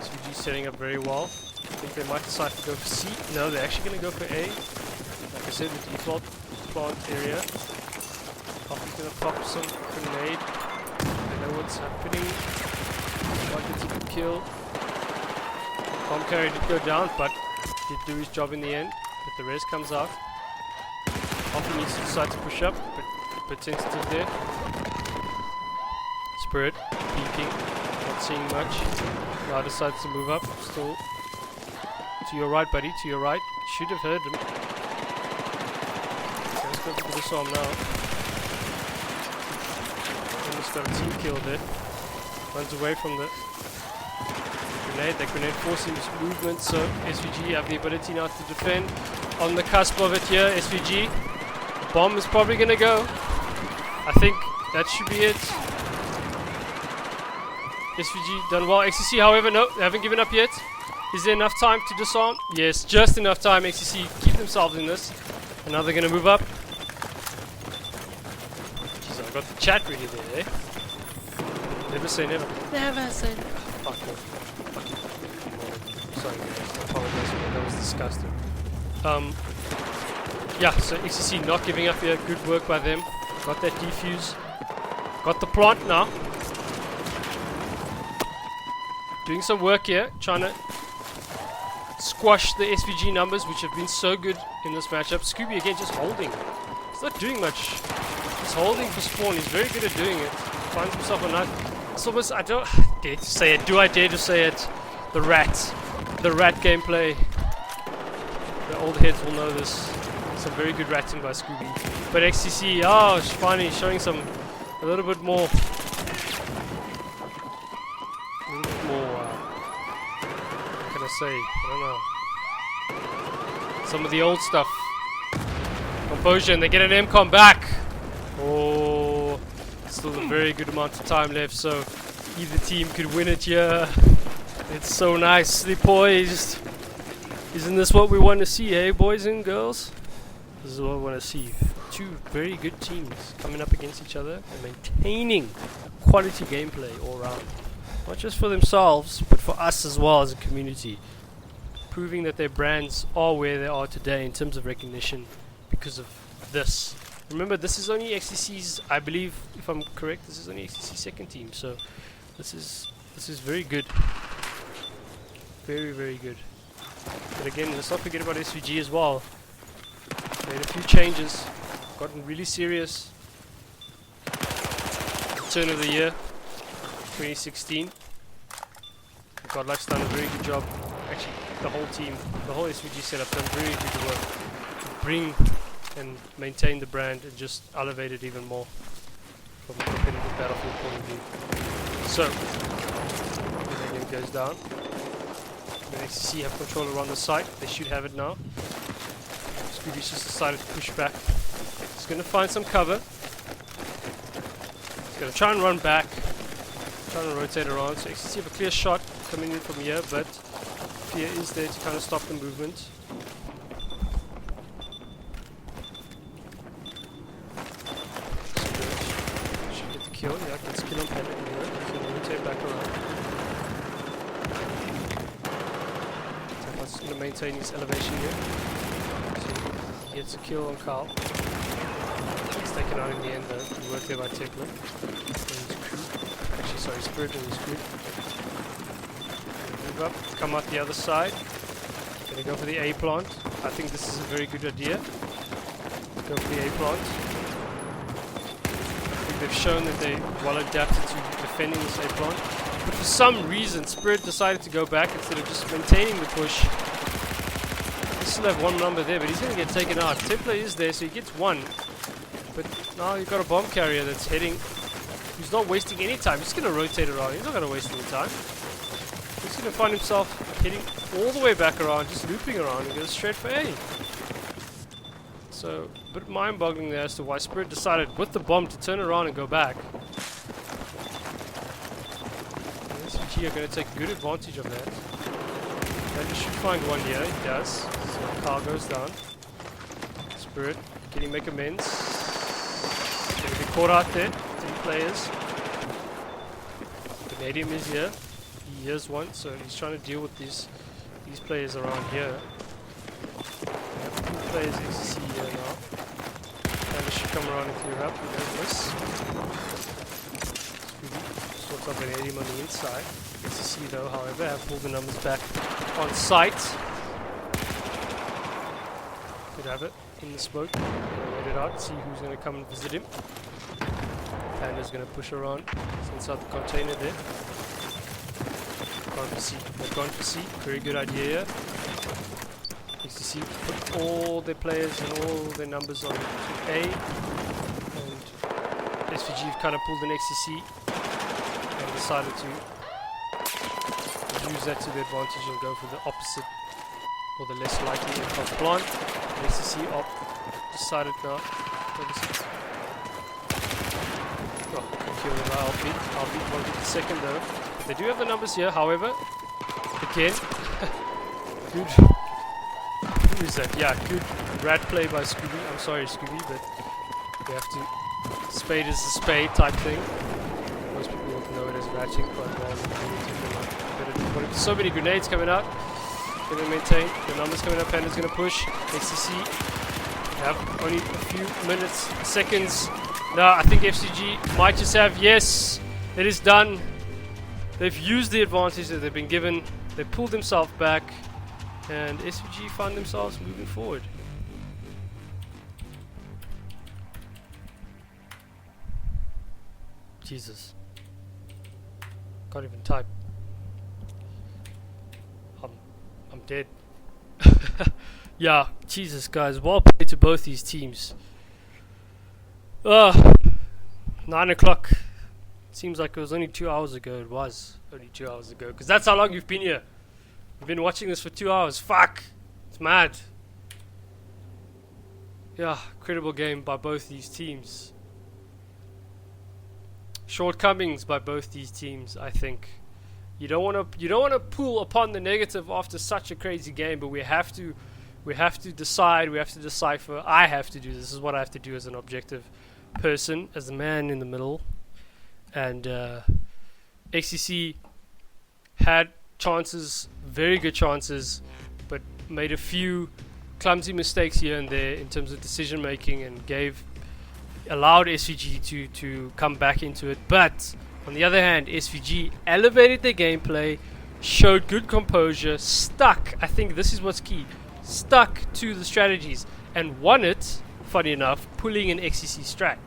SVG setting up very well. I think they might decide to go for C. No, they're actually going to go for A. Like I said, the default plant area. Coffee's going to pop some grenade. They know what's happening. Like it's a good kill. Bomb carrier did go down, but did do his job in the end. But the res comes out. Coffee needs to decide to push up, but sensitive there. Spirit peeking, not seeing much. Now decides to move up. Still to your right, buddy. To your right. Should have heard him. Let's go for this arm now. Almost got a team kill there. Runs away from the grenade. That grenade forcing his movement, so SVG have the ability now to defend. On the cusp of it here, SVG. The bomb is probably going to go. I think that should be it. SVG done well. xTc, however, no, they haven't given up yet. Is there enough time to disarm? Yes, just enough time. xTc keep themselves in this. And now they're going to move up. Jeez, I've got the chat ready there, eh? Never say never. Never say never. Fuck off. Sorry guys, I apologize for that. That was disgusting. Yeah, so xTc not giving up here. Good work by them. Got that defuse. Got the plant now. Doing some work here. Trying to squash the SVG numbers, which have been so good in this matchup. Scooby again just holding. He's not doing much. He's holding for spawn. He's very good at doing it. Finds himself a knife. It's almost, I don't dare to say it. Do I dare to say it? The rat gameplay The old heads will know this. Some very good ratting by Scooby. But xTc, oh, finally showing a little bit more. What can I say? I don't know. Some of the old stuff. Composure, and they get an MCOM back. Oh, still a very good amount of time left, so either team could win it here. It's so nicely poised. Isn't this what we want to see, eh, boys and girls? This is what we want to see. Two very good teams coming up against each other and maintaining quality gameplay all around. Not just for themselves, but for us as well as a community. Proving that their brands are where they are today in terms of recognition because of this. Remember, this is only xTc's, I believe, if I'm correct, this is only xTc's second team. So this is very good. Very, very good. But again, let's not forget about SVG as well. Made a few changes, gotten really serious. Turn of the year, 2016. Godlike's done a very good job. Actually, the whole team, the whole SVG setup done very good work to bring and maintain the brand and just elevate it even more from a competitive battlefield point of view. So, the game goes down. The xTc have control around the site. They should have it now. Scooby's just decided to push back. He's going to find some cover. He's going to try and run back. Trying to rotate around. So xTc have a clear shot coming in from here, but fear is there to kind of stop the movement. Should get the kill. Yeah, gets kill on Panic anyway. He's going to rotate back around. He's going to maintain his elevation here. So he gets a kill on Carl. It's taken out in the end though. Good work there by Templar. Actually, sorry, Spirit and his crew. Move up, come out the other side. Gonna go for the A plant. I think this is a very good idea. Go for the A plant. I think they've shown that they're well adapted to defending this A plant. But for some reason, Spirit decided to go back instead of just maintaining the push. They still have one number there, but he's going to get taken out. Templar is there, so he gets one. But now you've got a bomb carrier that's heading. He's not wasting any time. He's going to rotate around. He's not going to waste any time. He's going to find himself heading all the way back around, just looping around and goes straight for A. So, a bit mind-boggling there as to why Spirit decided with the bomb to turn around and go back. SVG are going to take good advantage of that. They should find one here. He does. So Carl goes down. Spirit, can he make amends? Going to be caught out there. 3 players. Canadian is here. He hears one, so he's trying to deal with these players around here. We have 2 players xTc here now. And they should come around and clear up. We don't miss. Sorts up an aim on the inside. xTc though, however, have pulled the numbers back on site. Could have it in the smoke. Wait it out, see who's going to come and visit him. Panda's going to push around, sends out the container there. Gone for C. They've gone for C. Very good idea here. xTc put all their players and all their numbers on A. And SVG have kind of pulled an xTc and decided to use that to their advantage and go for the opposite or the less likely impulse plant. xTc op decided now. Oh, can kill him. I'll beat 1 second though. They do have the numbers here, however, again, good. Who is that? Yeah, good rat play by Scooby. I'm sorry, Scooby, but we have to. Spade is a spade type thing. Most people won't know it as ratting quite well. But so many grenades coming out. Going to maintain the numbers coming up. Panda's going to push. xTc have only a few minutes, seconds. No, I think FCG might just have. Yes, it is done. They've used the advantage that they've been given. They pulled themselves back, and SVG found themselves moving forward. Jesus. Can't even type. I'm dead. Yeah, Jesus, guys, well played to both these teams. 9 o'clock. Seems like it was only 2 hours ago. It was only 2 hours ago. Because that's how long you've been here. We've been watching this for 2 hours. Fuck! It's mad. Yeah, incredible game by both these teams. Shortcomings by both these teams, I think. You don't want to pull upon the negative after such a crazy game, but we have to decide, we have to decipher. I have to do this. This is what I have to do as an objective person, as the man in the middle. And xTc had chances, very good chances, but made a few clumsy mistakes here and there in terms of decision making, and allowed SVG to come back into it. But on the other hand, SVG elevated their gameplay, showed good composure, stuck. I think this is what's key. Stuck to the strategies and won it, funny enough, pulling an xTc strat,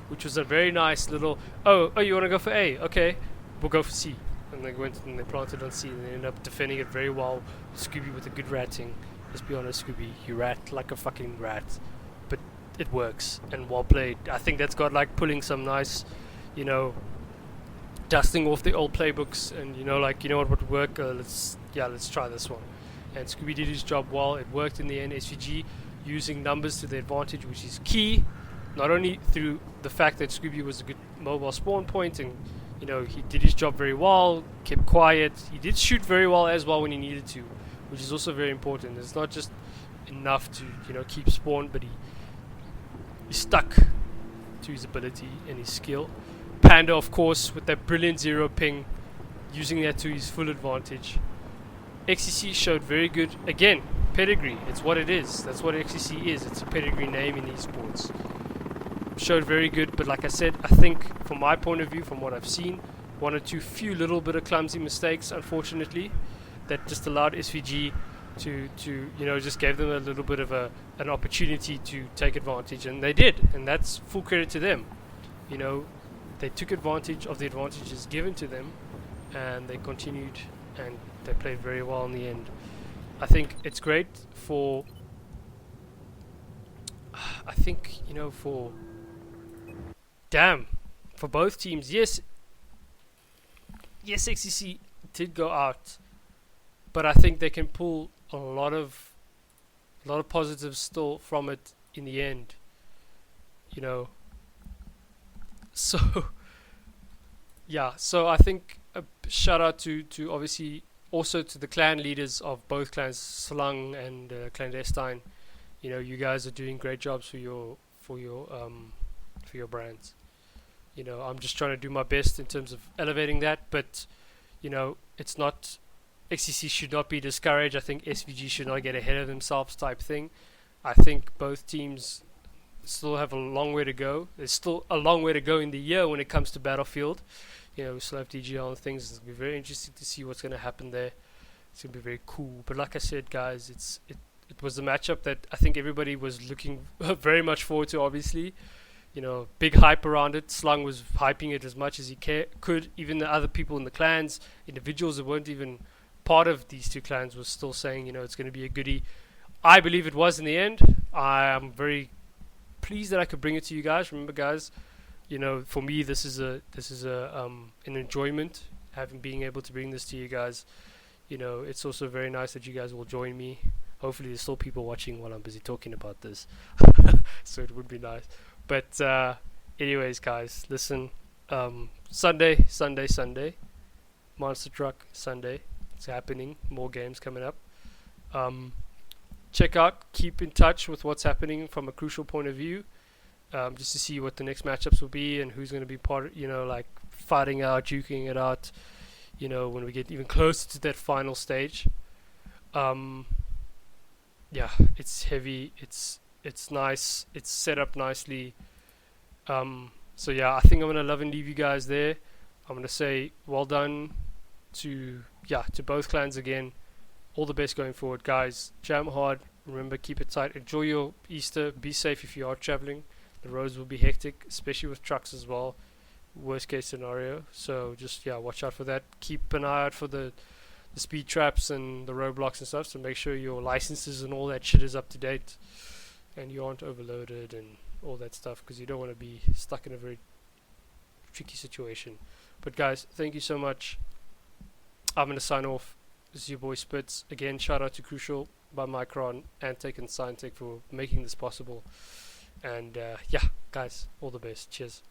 which was a very nice little, oh, you want to go for A? Okay, we'll go for C. And they went and they planted on C, and they ended up defending it very well. Scooby with a good ratting. Let's be honest, Scooby, you rat like a fucking rat. But it works, and well played. I think that's got like pulling some nice, dusting off the old playbooks, and what would work. Let's try this one. And Scooby did his job well. It worked in the end. SVG using numbers to their advantage, which is key, not only through the fact that Scooby was a good mobile spawn point, and he did his job very well, kept quiet. He did shoot very well as well when he needed to, which is also very important. It's not just enough to keep spawn, but he stuck to his ability and his skill. Panda, of course, with that brilliant 0 ping, using that to his full advantage. xTc showed very good, again, pedigree. It's what it is. That's what xTc is. It's a pedigree name in esports. Showed very good, but like I said, I think from my point of view, from what I've seen, one or two few little bit of clumsy mistakes, unfortunately, that just allowed SVG to just gave them a little bit of an opportunity to take advantage, and they did, and that's full credit to them. They took advantage of the advantages given to them, and they continued, and they played very well in the end. I think it's great for for both teams. Yes, xTc did go out, but I think they can pull a lot of positives still from it in the end. So so I think a shout out to obviously also to the clan leaders of both clans, Slung and Clandestine. You guys are doing great jobs for your brands. I'm just trying to do my best in terms of elevating that, but it's not, xTc should not be discouraged. I think SVG should not get ahead of themselves type thing. I think both teams still have a long way to go. There's still a long way to go in the year when it comes to Battlefield. We still have DGL and things. It's going to be very interesting to see what's going to happen there. It's going to be very cool. But like I said, guys, it was a matchup that I think everybody was looking very much forward to, obviously. Big hype around it. Slung was hyping it as much as he could. Even the other people in the clans, individuals that weren't even part of these two clans, was still saying, it's going to be a goodie. I believe it was in the end. I am very pleased that I could bring it to you guys. Remember, guys, for me, this is an enjoyment, being able to bring this to you guys. It's also very nice that you guys will join me. Hopefully there's still people watching while I'm busy talking about this. So it would be nice. But anyways, guys, listen, Sunday, Monster Truck Sunday. It's happening. More games coming up. Check out, keep in touch with what's happening from a crucial point of view, just to see what the next matchups will be and who's going to be part of, fighting out, duking it out, when we get even closer to that final stage. It's heavy, it's nice, it's set up nicely. I think I'm going to love and leave you guys there. I'm going to say well done to both clans again. All the best going forward, guys. Jam hard. Remember, keep it tight. Enjoy your Easter. Be safe if you are traveling. The roads will be hectic, especially with trucks as well. Worst case scenario. So just watch out for that. Keep an eye out for the the speed traps and the roadblocks and stuff. So make sure your licenses and all that shit is up to date, and you aren't overloaded and all that stuff, because you don't want to be stuck in a very tricky situation. But guys, thank you so much. I'm going to sign off. This is your boy Spitz. Again, shout out to Crucial by Micron, Antec and Syntech for making this possible. And yeah, guys, all the best. Cheers.